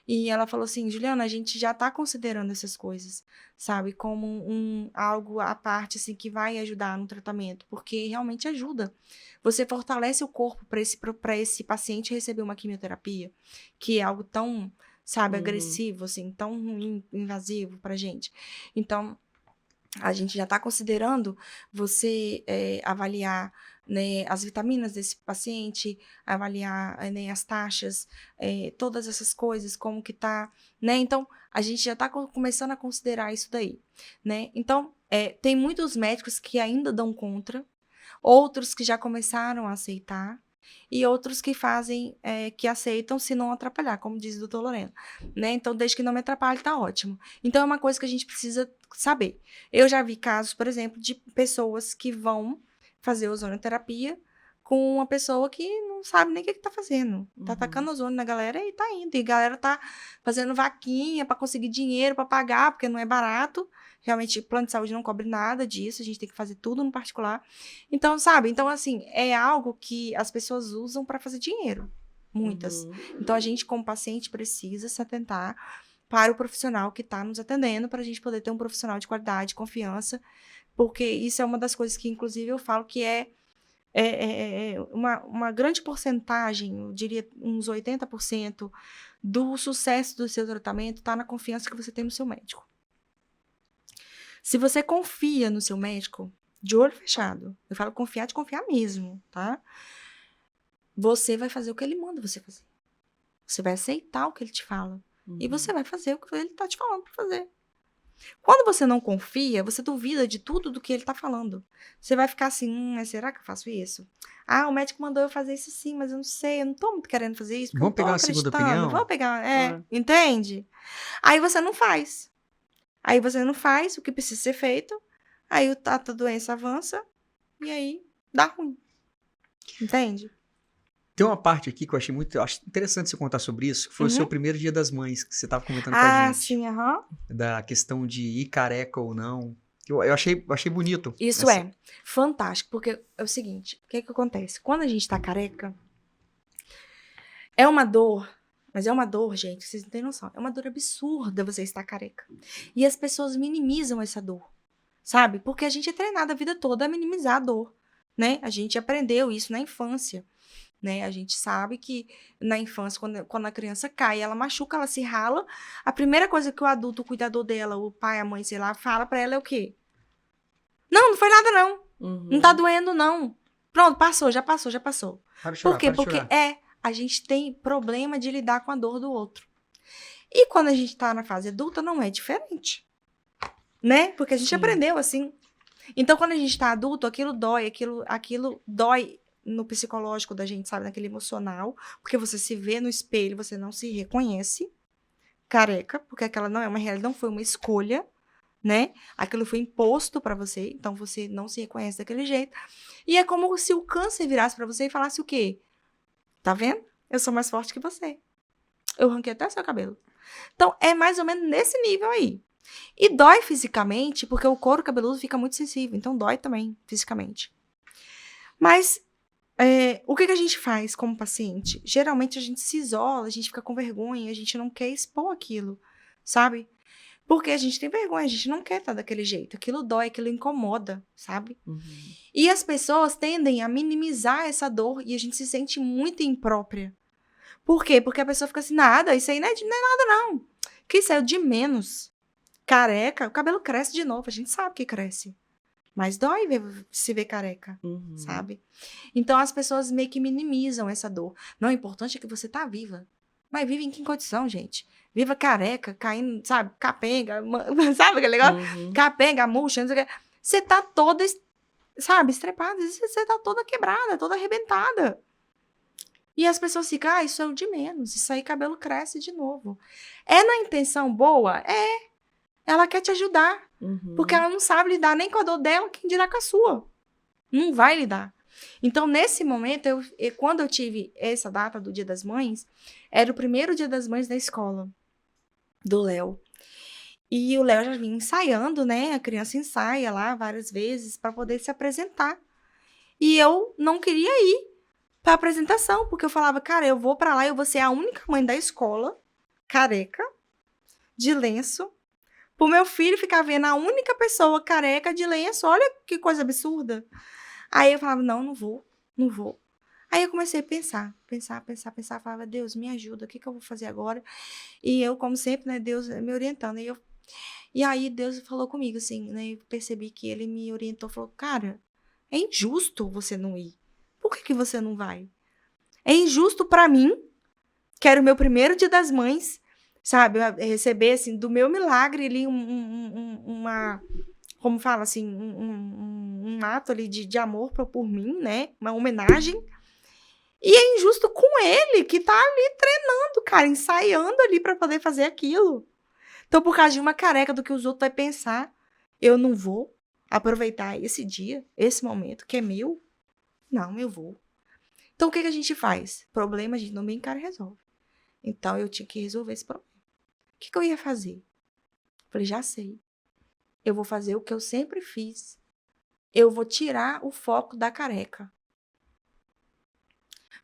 e ela falou assim, Juliana, a gente já está considerando essas coisas, sabe, como algo à parte, assim, que vai ajudar no tratamento, porque realmente ajuda. Você fortalece o corpo para esse paciente receber uma quimioterapia, que é algo tão, sabe, agressivo, assim, tão ruim, invasivo pra gente. Então, a gente já está considerando você avaliar, né, as vitaminas desse paciente, avaliar, né, as taxas, todas essas coisas, como que tá, né? Então, a gente já está começando a considerar isso daí, né? Então, tem muitos médicos que ainda dão contra, outros que já começaram a aceitar, e outros que fazem, que aceitam se não atrapalhar, como diz o doutor Lorena, né? Então, desde que não me atrapalhe, tá ótimo. Então, é uma coisa que a gente precisa saber. Eu já vi casos, por exemplo, de pessoas que vão fazer ozonioterapia com uma pessoa que não sabe nem o que tá fazendo. Tá atacando ozônio na galera e tá indo. E a galera tá fazendo vaquinha para conseguir dinheiro para pagar, porque não é barato. Realmente, plano de saúde não cobre nada disso, a gente tem que fazer tudo no particular. Então, sabe? Então, assim, é algo que as pessoas usam para fazer dinheiro. Muitas. Então, a gente, como paciente, precisa se atentar para o profissional que está nos atendendo, para a gente poder ter um profissional de qualidade, confiança, porque isso é uma das coisas que, inclusive, eu falo que uma grande porcentagem, eu diria uns 80% do sucesso do seu tratamento está na confiança que você tem no seu médico. Se você confia no seu médico, de olho fechado, eu falo confiar de confiar mesmo, tá? Você vai fazer o que ele manda você fazer. Você vai aceitar o que ele te fala. E você vai fazer o que ele tá te falando para fazer. Quando você não confia, você duvida de tudo do que ele tá falando. Você vai ficar assim, mas será que eu faço isso? Ah, o médico mandou eu fazer isso sim, mas eu não sei, eu não tô muito querendo fazer isso, porque Vamos eu pegar não uma tô segunda acreditando. opinião? Vamos pegar, entende? Aí você não faz. Aí você não faz o que precisa ser feito, aí a doença avança, e aí dá ruim. Entende? Tem uma parte aqui que eu acho interessante você contar sobre isso, que foi o seu primeiro Dia das Mães, que você estava comentando com a gente. Sim, aham. Da questão de ir careca ou não. Eu achei bonito. Isso é fantástico, porque é o seguinte, o que acontece? Quando a gente tá careca, é uma dor, mas é uma dor, gente, vocês não têm noção, é uma dor absurda você estar careca. E as pessoas minimizam essa dor, sabe? Porque a gente é treinado a vida toda a minimizar a dor, né? A gente aprendeu isso na infância. Né? A gente sabe que na infância, quando a criança cai, ela machuca, ela se rala, a primeira coisa que o adulto, o cuidador dela, o pai, a mãe, sei lá, fala pra ela é o quê? Não foi nada não. Não tá doendo não. Pronto, passou, já passou, já passou. Para de chorar, Por quê? para de Porque chorar. a gente tem problema de lidar com a dor do outro. E quando a gente tá na fase adulta, não é diferente. Né? Porque a gente aprendeu assim. Então, quando a gente tá adulto, aquilo dói, aquilo dói no psicológico da gente, sabe? Naquele emocional. Porque você se vê no espelho, você não se reconhece careca, porque aquela não é uma realidade, não foi uma escolha, né? Aquilo foi imposto pra você, então você não se reconhece daquele jeito. E é como se o câncer virasse pra você e falasse o quê? Tá vendo? Eu sou mais forte que você. Eu arranquei até seu cabelo. Então, é mais ou menos nesse nível aí. E dói fisicamente, porque o couro cabeludo fica muito sensível. Então, dói também fisicamente. Mas, o que a gente faz como paciente? Geralmente, a gente se isola, a gente fica com vergonha, a gente não quer expor aquilo, sabe? Porque a gente tem vergonha, a gente não quer estar daquele jeito. Aquilo dói, aquilo incomoda, sabe? E as pessoas tendem a minimizar essa dor e a gente se sente muito imprópria. Por quê? Porque a pessoa fica assim, nada, isso aí não é nada não. Que isso é o de menos. Careca, o cabelo cresce de novo, a gente sabe que cresce. Mas dói se ver careca, sabe? Então as pessoas meio que minimizam essa dor. Não, o importante é que você tá viva. Mas vive em que condição, gente? Viva careca, caindo, sabe? Capenga, sabe aquele negócio? Capenga, murcha, não sei o que. Você tá toda, sabe, estrepada. Você tá toda quebrada, toda arrebentada. E as pessoas ficam, isso é o de menos. Isso aí, cabelo cresce de novo. É na intenção boa? É. Ela quer te ajudar. Porque ela não sabe lidar nem com a dor dela, quem dirá com a sua. Não vai lidar. Então, nesse momento, quando eu tive essa data do Dia das Mães, era o primeiro Dia das Mães da escola, do Léo. E o Léo já vinha ensaiando, né? A criança ensaia lá várias vezes para poder se apresentar. E eu não queria ir pra apresentação, porque eu falava, cara, eu vou pra lá, eu vou ser a única mãe da escola, careca, de lenço, pro meu filho ficar vendo a única pessoa careca de lenço. Olha que coisa absurda. Aí eu falava, não, não vou, não vou. Aí eu comecei a pensar, falava, Deus, me ajuda, o que que eu vou fazer agora? E eu, como sempre, né, Deus me orientando. E aí Deus falou comigo, assim, né, eu percebi que ele me orientou, falou, cara, é injusto você não ir. Por que que você não vai? É injusto pra mim, que era o meu primeiro Dia das Mães, sabe, receber, assim, do meu milagre ali uma, como fala, assim, um ato ali de amor por mim, né, uma homenagem. E é injusto com ele, que tá ali treinando, cara, ensaiando ali pra poder fazer aquilo. Então, por causa de uma careca do que os outros vão pensar, eu não vou aproveitar esse dia, esse momento, que é meu. Não, eu vou. Então, o que que a gente faz? Problema a gente não bem encara e resolve. Então, eu tinha que resolver esse problema. O que que eu ia fazer? Falei, já sei. Eu vou fazer o que eu sempre fiz. Eu vou tirar o foco da careca.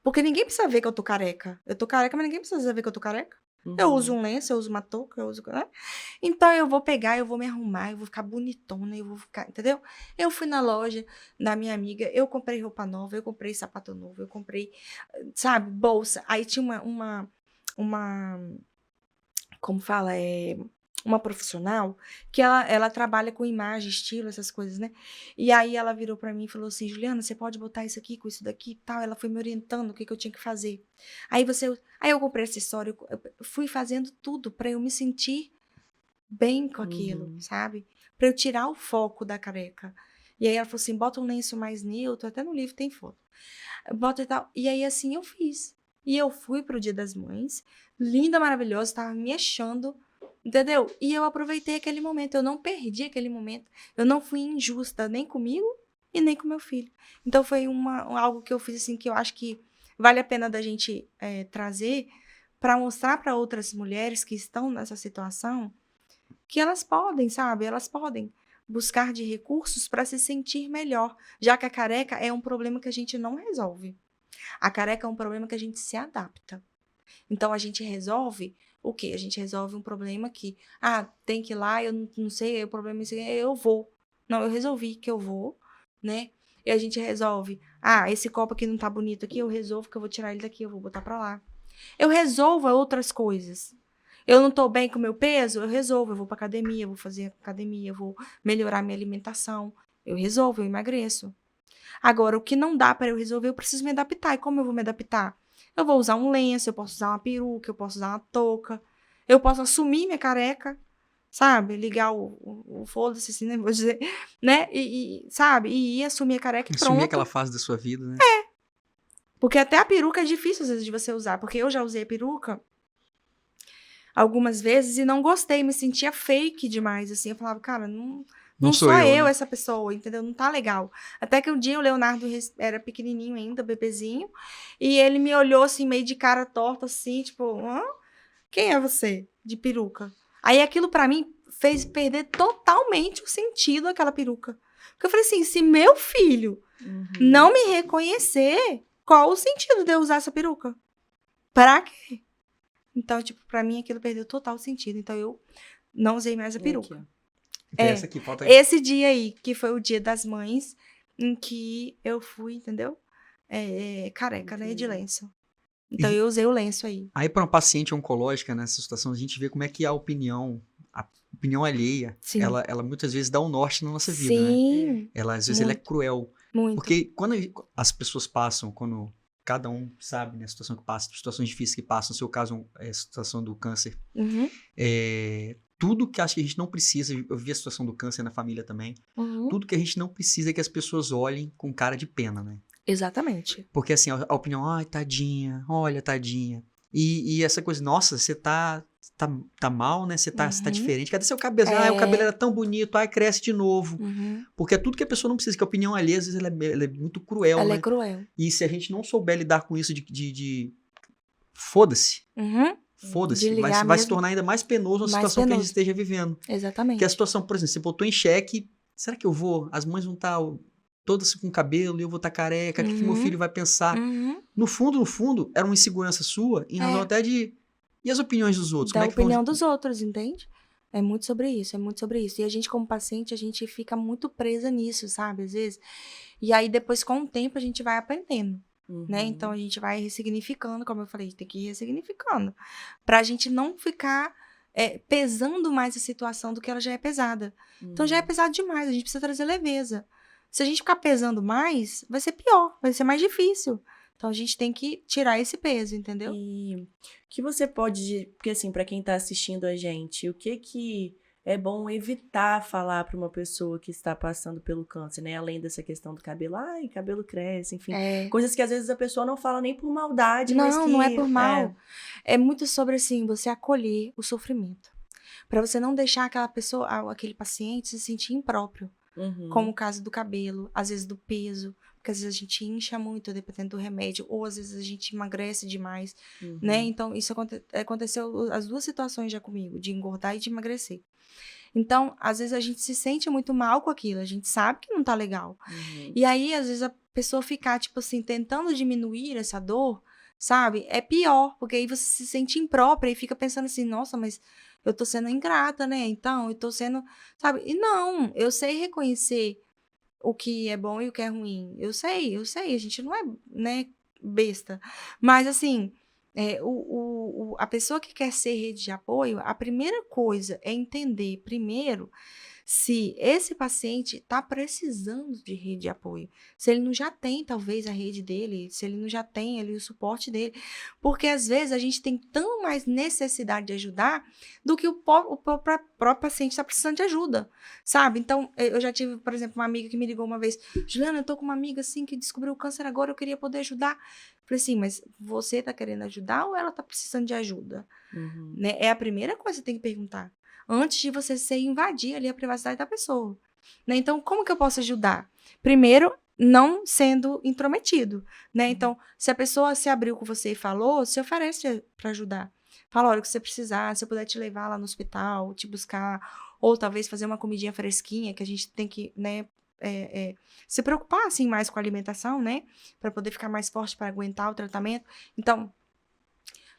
Porque ninguém precisa ver que eu tô careca. Eu tô careca, mas ninguém precisa ver que eu tô careca. Eu uso um lenço, eu uso uma touca, eu uso... né? Então, eu vou pegar, eu vou me arrumar, eu vou ficar bonitona, eu vou ficar... Entendeu? Eu fui na loja da minha amiga, eu comprei roupa nova, eu comprei sapato novo, eu comprei, sabe, bolsa. Aí tinha uma como fala, uma profissional que ela trabalha com imagem, estilo, essas coisas, né? E aí ela virou pra mim e falou assim, Juliana, você pode botar isso aqui com isso daqui e tal? Ela foi me orientando o que que eu tinha que fazer. Aí eu comprei acessório, eu fui fazendo tudo pra eu me sentir bem com aquilo, sabe? Pra eu tirar o foco da careca. E aí ela falou assim, bota um lenço mais neutro, até no livro tem foto. Bota e tal. E aí assim eu fiz. E eu fui pro Dia das Mães, linda, maravilhosa, tava me achando, entendeu? E eu aproveitei aquele momento, eu não perdi aquele momento. Eu não fui injusta nem comigo e nem com meu filho. Então foi algo que eu fiz assim, que eu acho que vale a pena da gente trazer para mostrar para outras mulheres que estão nessa situação que elas podem, sabe? Elas podem buscar de recursos para se sentir melhor, já que a careca é um problema que a gente não resolve. A careca é um problema que a gente se adapta. Então, a gente resolve o quê? A gente resolve um problema que, tem que ir lá, eu não sei, o problema é esse, eu vou. Não, eu resolvi que eu vou, né? E a gente resolve, esse copo aqui não tá bonito aqui, eu resolvo que eu vou tirar ele daqui, eu vou botar pra lá. Eu resolvo outras coisas. Eu não tô bem com o meu peso, eu resolvo, eu vou pra academia, eu vou fazer academia, eu vou melhorar minha alimentação. Eu resolvo, eu emagreço. Agora, o que não dá para eu resolver, eu preciso me adaptar. E como eu vou me adaptar? Eu vou usar um lenço, eu posso usar uma peruca, eu posso usar uma touca, eu posso assumir minha careca, sabe? Ligar o foda-se, assim, né? Vou dizer, né? Sabe? E ir assumir a careca e pronto. Assumir aquela fase da sua vida, né? Porque até a peruca é difícil, às vezes, de você usar. Porque eu já usei a peruca algumas vezes e não gostei, me sentia fake demais, assim. Eu falava, cara, não sou eu, né? essa pessoa, entendeu? Não tá legal. Até que um dia o Leonardo era pequenininho ainda, bebezinho, e ele me olhou assim, meio de cara torta, assim, tipo, quem é você? De peruca. Aí aquilo pra mim fez perder totalmente o sentido daquela peruca. Porque eu falei assim, se meu filho não me reconhecer, qual o sentido de eu usar essa peruca? Pra quê? Então, tipo, pra mim aquilo perdeu total sentido. Então eu não usei mais a peruca. Aqui, essa aqui, falta aqui. Esse dia aí, que foi o Dia das Mães, em que eu fui, entendeu? Careca, né? De lenço. Então, eu usei o lenço aí. Aí, para uma paciente oncológica nessa situação, a gente vê como é que a opinião alheia, ela muitas vezes dá um norte na nossa vida, né? Ela, às vezes, ela é cruel. Muito. Porque quando as pessoas passam, quando cada um sabe, né, a situação que passa, situações difíceis que passam, no seu caso, é a situação do câncer, tudo que acho que a gente não precisa, eu vi a situação do câncer na família também, tudo que a gente não precisa é que as pessoas olhem com cara de pena, né? Exatamente. Porque assim, a opinião, ai, tadinha, olha, tadinha. E essa coisa, nossa, você tá mal, né? Você tá diferente. Cadê seu cabelo? O cabelo era tão bonito, cresce de novo. Porque é tudo que a pessoa não precisa, que a opinião alheia, às vezes, ela é muito cruel, Ela né? é cruel. E se a gente não souber lidar com isso de foda-se, foda-se, vai se tornar ainda mais penoso a situação que a gente esteja vivendo. Exatamente. Que a situação, por exemplo, você botou em xeque, será que eu vou? As mães vão estar toda assim com cabelo e eu vou estar careca, o que meu filho vai pensar? Uhum. No fundo, era uma insegurança sua em razão até de... E as opiniões dos outros? Da Como é que vão... opinião dos outros, entende? É muito sobre isso, é muito sobre isso. E a gente, como paciente, a gente fica muito presa nisso, sabe? Às vezes. E aí, depois, com o tempo, a gente vai aprendendo, né? Então, a gente vai ressignificando, como eu falei, tem que ir ressignificando. Pra gente não ficar pesando mais a situação do que ela já é pesada. Então, já é pesado demais, a gente precisa trazer leveza. Se a gente ficar pesando mais, vai ser pior, vai ser mais difícil. Então, a gente tem que tirar esse peso, entendeu? E o que você pode, porque assim, para quem tá assistindo a gente, o que é bom evitar falar para uma pessoa que está passando pelo câncer, né? Além dessa questão do cabelo, ai, cabelo cresce, enfim, coisas que às vezes a pessoa não fala nem por maldade, mas que... Não é por mal. É muito sobre, assim, você acolher o sofrimento. Pra você não deixar aquela pessoa, aquele paciente se sentir impróprio. Como o caso do cabelo, às vezes do peso, porque às vezes a gente incha muito dependendo do remédio, ou às vezes a gente emagrece demais, né? Então, isso aconteceu as duas situações já comigo, de engordar e de emagrecer. Então, às vezes a gente se sente muito mal com aquilo, a gente sabe que não tá legal. E aí, às vezes, a pessoa ficar, tipo assim, tentando diminuir essa dor, sabe? É pior, porque aí você se sente imprópria e fica pensando assim, nossa, mas eu tô sendo ingrata, né? Então, eu tô sendo, sabe? E não, eu sei reconhecer o que é bom e o que é ruim. Eu sei, a gente não é, né, besta. Mas, assim, a pessoa que quer ser rede de apoio, a primeira coisa é entender, primeiro, se esse paciente está precisando de rede de apoio. Se ele não já tem, talvez, a rede dele, se ele não já tem ali o suporte dele. Porque, às vezes, a gente tem tão mais necessidade de ajudar do que o próprio paciente está precisando de ajuda, sabe? Então, eu já tive, por exemplo, uma amiga que me ligou uma vez, Juliana, eu tô com uma amiga, assim, que descobriu o câncer agora, eu queria poder ajudar. Falei assim, mas você tá querendo ajudar ou ela tá precisando de ajuda? Né? É a primeira coisa que você tem que perguntar. Antes de você invadir ali a privacidade da pessoa. Né? Então, como que eu posso ajudar? Primeiro, não sendo intrometido. Né? Então, se a pessoa se abriu com você e falou, se oferece para ajudar. Fala, olha, o que você precisar, se eu puder te levar lá no hospital, te buscar, ou talvez fazer uma comidinha fresquinha, que a gente tem que, né, se preocupar, assim, mais com a alimentação, né? Para poder ficar mais forte para aguentar o tratamento. Então,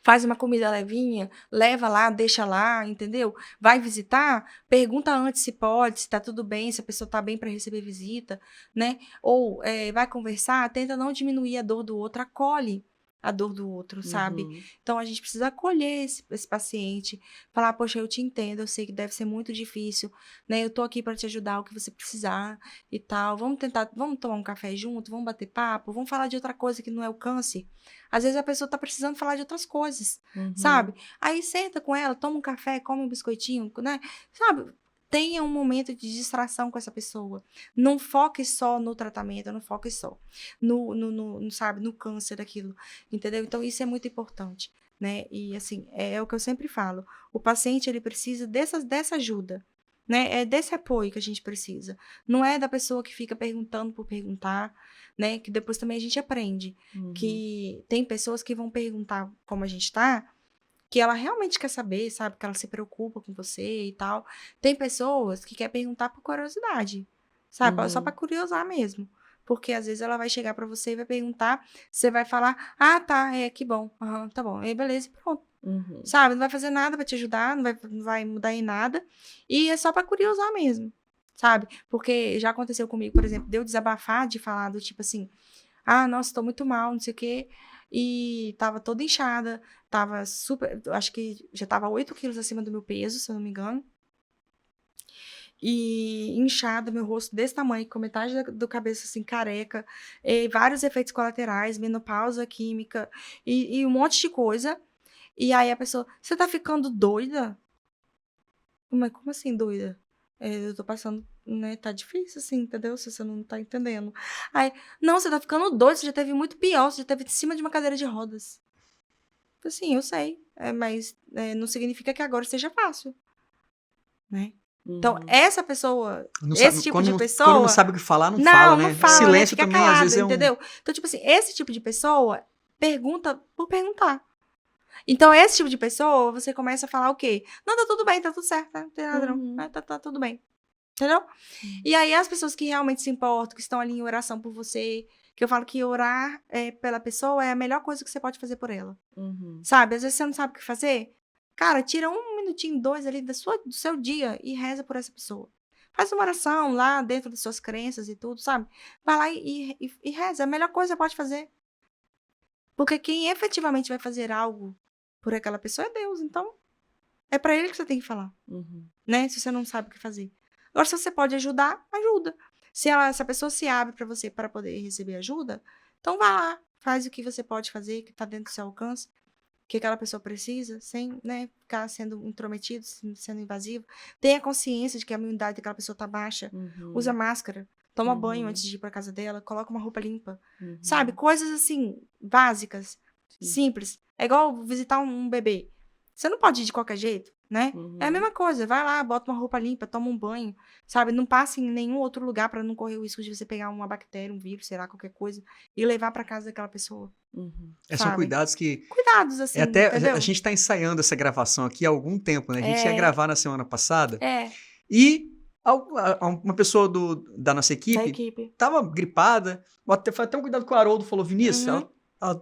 faz uma comida levinha, leva lá, deixa lá, entendeu? Vai visitar, pergunta antes se pode, se tá tudo bem, se a pessoa tá bem para receber visita, né? Ou vai conversar, tenta não diminuir a dor do outro, acolhe a dor do outro, sabe? Então, a gente precisa acolher esse paciente, falar, poxa, eu te entendo, eu sei que deve ser muito difícil, né? Eu tô aqui para te ajudar, o que você precisar e tal. Vamos tomar um café junto, vamos bater papo, vamos falar de outra coisa que não é o câncer. Às vezes a pessoa tá precisando falar de outras coisas, sabe? Aí senta com ela, toma um café, come um biscoitinho, né? Sabe? Tenha um momento de distração com essa pessoa. Não foque só no tratamento, não foque só sabe, no câncer daquilo, entendeu? Então, isso é muito importante, né? E, assim, é o que eu sempre falo. O paciente, ele precisa dessa ajuda, né? É desse apoio que a gente precisa. Não é da pessoa que fica perguntando por perguntar, né? Que depois também a gente aprende que tem pessoas que vão perguntar como a gente tá, que ela realmente quer saber, sabe? Que ela se preocupa com você e tal. Tem pessoas que querem perguntar por curiosidade, sabe? Só pra curiosar mesmo. Porque às vezes ela vai chegar pra você e vai perguntar, você vai falar, ah, tá, que bom, tá bom, aí beleza, e pronto. Sabe? Não vai fazer nada pra te ajudar, não vai mudar em nada. E é só pra curiosar mesmo, sabe? Porque já aconteceu comigo, por exemplo, de eu desabafar, de falar do tipo assim, ah, nossa, tô muito mal, não sei o quê. E tava toda inchada, tava super, acho que já tava 8 quilos acima do meu peso, se eu não me engano. E inchada, meu rosto desse tamanho, com metade do cabeça assim, careca, vários efeitos colaterais, menopausa química e um monte de coisa. E aí a pessoa, você tá ficando doida? Mas como assim doida? Eu tô passando, né, tá difícil assim, entendeu? Se você não tá entendendo. Aí, não, você tá ficando doido, você já teve muito pior, você já teve em cima de uma cadeira de rodas. Assim, eu sei, mas não significa que agora seja fácil, né? Então, essa pessoa, esse tipo de pessoa... Quando não sabe o que falar, não fala, né? Não fala, silêncio né? Fica também, calado, às vezes, entendeu? Então, tipo assim, esse tipo de pessoa pergunta por perguntar. Então, esse tipo de pessoa, você começa a falar o quê? Não, tá tudo bem, tá tudo certo, não tem nada não. Tá tudo bem. Entendeu? E aí as pessoas que realmente se importam, que estão ali em oração por você, que eu falo que orar pela pessoa é a melhor coisa que você pode fazer por ela. Sabe? Às vezes você não sabe o que fazer. Cara, tira 1 minutinho, 2 ali do seu dia e reza por essa pessoa. Faz uma oração lá dentro das suas crenças e tudo, sabe? Vai lá e reza. É a melhor coisa que você pode fazer. Porque quem efetivamente vai fazer algo por aquela pessoa é Deus. Então, é pra ele que você tem que falar. Né? Se você não sabe o que fazer. Agora, se você pode ajudar, ajuda. Se a pessoa se abre para você para poder receber ajuda, então vá lá, faz o que você pode fazer, que está dentro do seu alcance, que aquela pessoa precisa, sem, né, ficar sendo intrometido, sendo invasivo. Tenha consciência de que a imunidade daquela pessoa está baixa. Usa máscara, toma banho antes de ir para casa dela, coloca uma roupa limpa. Sabe? Coisas assim, básicas, simples. É igual visitar um bebê. Você não pode ir de qualquer jeito, né? É a mesma coisa. Vai lá, bota uma roupa limpa, toma um banho, sabe? Não passe em nenhum outro lugar para não correr o risco de você pegar uma bactéria, um vírus, sei lá, qualquer coisa, e levar para casa daquela pessoa. São cuidados que... Cuidados, assim, entendeu? A gente está ensaiando essa gravação aqui há algum tempo, né? A gente ia gravar na semana passada. E uma pessoa da nossa equipe estava gripada. Foi até um cuidado que o Haroldo falou, Vinícius,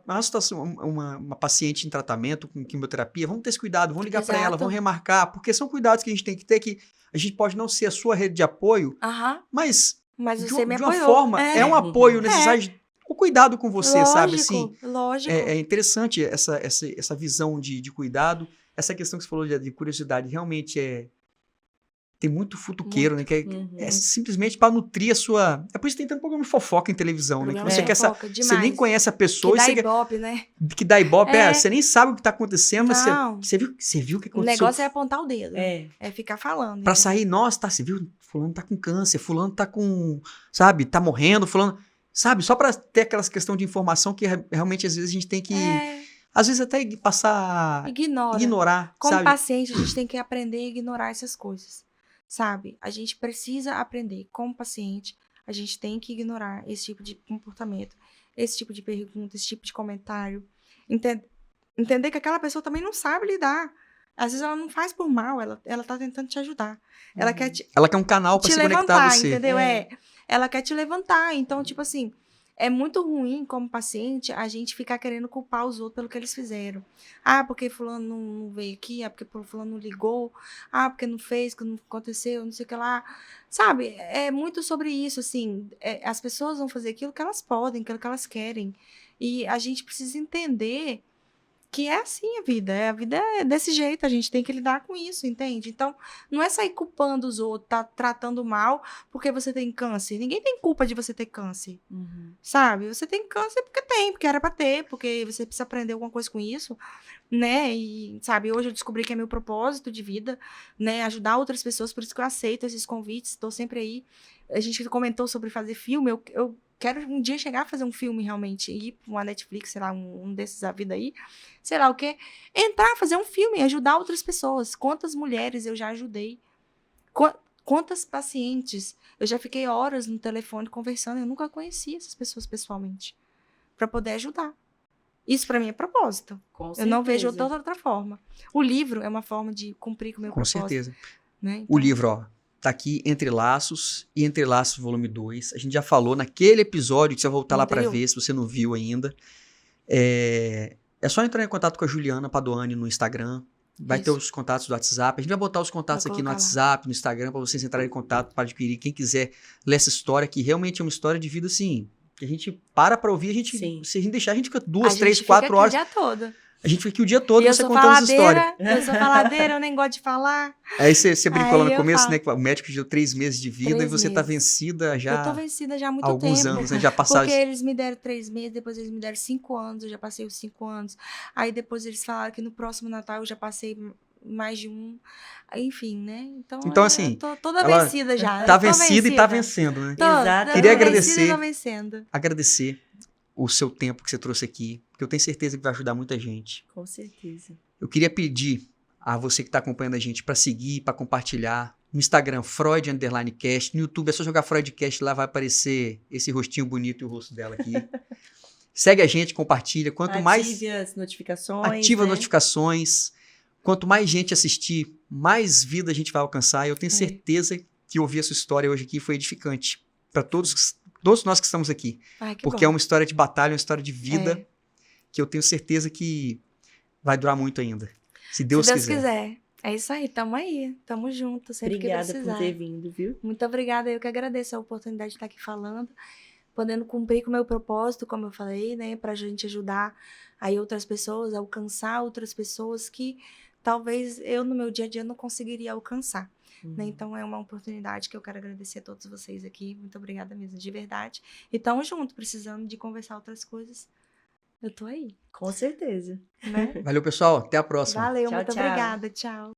uma situação, uma paciente em tratamento com quimioterapia, vamos ter esse cuidado, vamos ligar para ela, vamos remarcar, porque são cuidados que a gente tem que ter, que a gente pode não ser a sua rede de apoio, mas você me de uma apoiou. forma, é um apoio necessário, o cuidado com você, lógico, sabe? Assim, lógico. É interessante essa visão de cuidado, essa questão que você falou de curiosidade, realmente tem muito futuqueiro, né? Que é simplesmente para nutrir a sua... É por isso que tem tanto programa de fofoca em televisão, né? Que você quer saber... Você nem conhece a pessoa... Que dá ibope, né? Que dá ibope, você nem sabe o que tá acontecendo, mas você viu o que aconteceu. O negócio é apontar o dedo. É ficar falando. Pra sair, nossa, você viu? Fulano tá com câncer, fulano tá com... Sabe? Tá morrendo, fulano... Sabe? Só pra ter aquela questão de informação que realmente às vezes a gente tem que... Às vezes até passar... Ignorar, Como sabe? paciente, a gente tem que aprender a ignorar essas coisas. Sabe? A gente precisa aprender, como paciente, a gente tem que ignorar esse tipo de comportamento, esse tipo de pergunta, esse tipo de comentário. Entender que aquela pessoa também não sabe lidar. Às vezes ela não faz por mal, ela tá tentando te ajudar. Ela quer um canal para se levantar, conectar a você. Entendeu? Ela quer te levantar. Então, tipo assim, é muito ruim, como paciente, a gente ficar querendo culpar os outros pelo que eles fizeram. Porque fulano não veio aqui, porque fulano não ligou, porque não fez, que não aconteceu, não sei o que lá. Sabe? É muito sobre isso, assim. As pessoas vão fazer aquilo que elas podem, aquilo que elas querem. E a gente precisa entender que é assim a vida. A vida é desse jeito, a gente tem que lidar com isso, entende? Então, não é sair culpando os outros, tá tratando mal porque você tem câncer. Ninguém tem culpa de você ter câncer, sabe? Você tem câncer porque era pra ter, porque você precisa aprender alguma coisa com isso, né? E, sabe, hoje eu descobri que é meu propósito de vida, né? Ajudar outras pessoas, por isso que eu aceito esses convites, estou sempre aí. A gente comentou sobre fazer filme, eu quero um dia chegar a fazer um filme realmente, ir para uma Netflix, sei lá, um desses da vida aí, sei lá o quê, entrar, fazer um filme, ajudar outras pessoas. Quantas mulheres eu já ajudei? Quantas pacientes? Eu já fiquei horas no telefone conversando, eu nunca conheci essas pessoas pessoalmente, para poder ajudar. Isso para mim é propósito. Eu não vejo de outra forma. O livro é uma forma de cumprir com o meu propósito. Com certeza. Né? Então, o livro, tá aqui, Entre Laços e Entre Laços volume 2. A gente já falou naquele episódio, que você vai voltar lá para ver, se você não viu ainda. É só entrar em contato com a Juliana Padoani no Instagram. Vai ter os contatos do WhatsApp. A gente vai botar os contatos aqui no WhatsApp, no Instagram, para vocês entrarem em contato, para adquirir. Quem quiser ler essa história, que realmente é uma história de vida, assim, que a gente para ouvir, se a gente deixar, a gente fica 2, 3, 4 horas. A gente fica aqui o dia todo. A gente fica aqui o dia todo você contando essa história. Eu sou faladeira, eu nem gosto de falar. Aí você brincou lá no começo, né? Que o médico deu 3 meses de vida e você tá vencida já. Eu tô vencida já há muito alguns tempo. Anos, né? Já passaram. Porque eles me deram 3 meses, depois eles me deram 5 anos, eu já passei os 5 anos. Aí depois eles falaram que no próximo Natal eu já passei mais de 1. Enfim, né? Então assim, eu tô toda vencida já. Tá vencida e tá vencendo, né? Exato. Queria agradecer. Agradecer o seu tempo que você trouxe aqui, porque eu tenho certeza que vai ajudar muita gente. Com certeza. Eu queria pedir a você que está acompanhando a gente para seguir, para compartilhar. No Instagram, Freud_Cast. No YouTube é só jogar Freudcast, lá vai aparecer esse rostinho bonito e o rosto dela aqui. Segue a gente, compartilha. Ative as notificações. Ativa as notificações. Quanto mais gente assistir, mais vida a gente vai alcançar. Eu tenho certeza que ouvir a sua história hoje aqui foi edificante para todos nós que estamos aqui. Ai, que Porque bom. é uma história de batalha, uma história de vida É. que eu tenho certeza que vai durar muito ainda. Se Se Deus Deus quiser. quiser. É isso aí, tamo aí. Tamo junto, sempre Obrigada que precisar. por ter vindo, viu? Muito obrigada, eu que agradeço a oportunidade de estar aqui falando, podendo cumprir com o meu propósito, como eu falei, né, pra gente ajudar aí outras pessoas, alcançar outras pessoas que talvez eu no meu dia a dia não conseguiria alcançar, né, então é uma oportunidade que eu quero agradecer a todos vocês aqui, muito obrigada mesmo, de verdade, e tamo junto, precisando de conversar outras coisas, eu tô aí, Com certeza. né. Valeu, pessoal. Até a próxima. Valeu, Tchau, muito tchau. obrigada, tchau.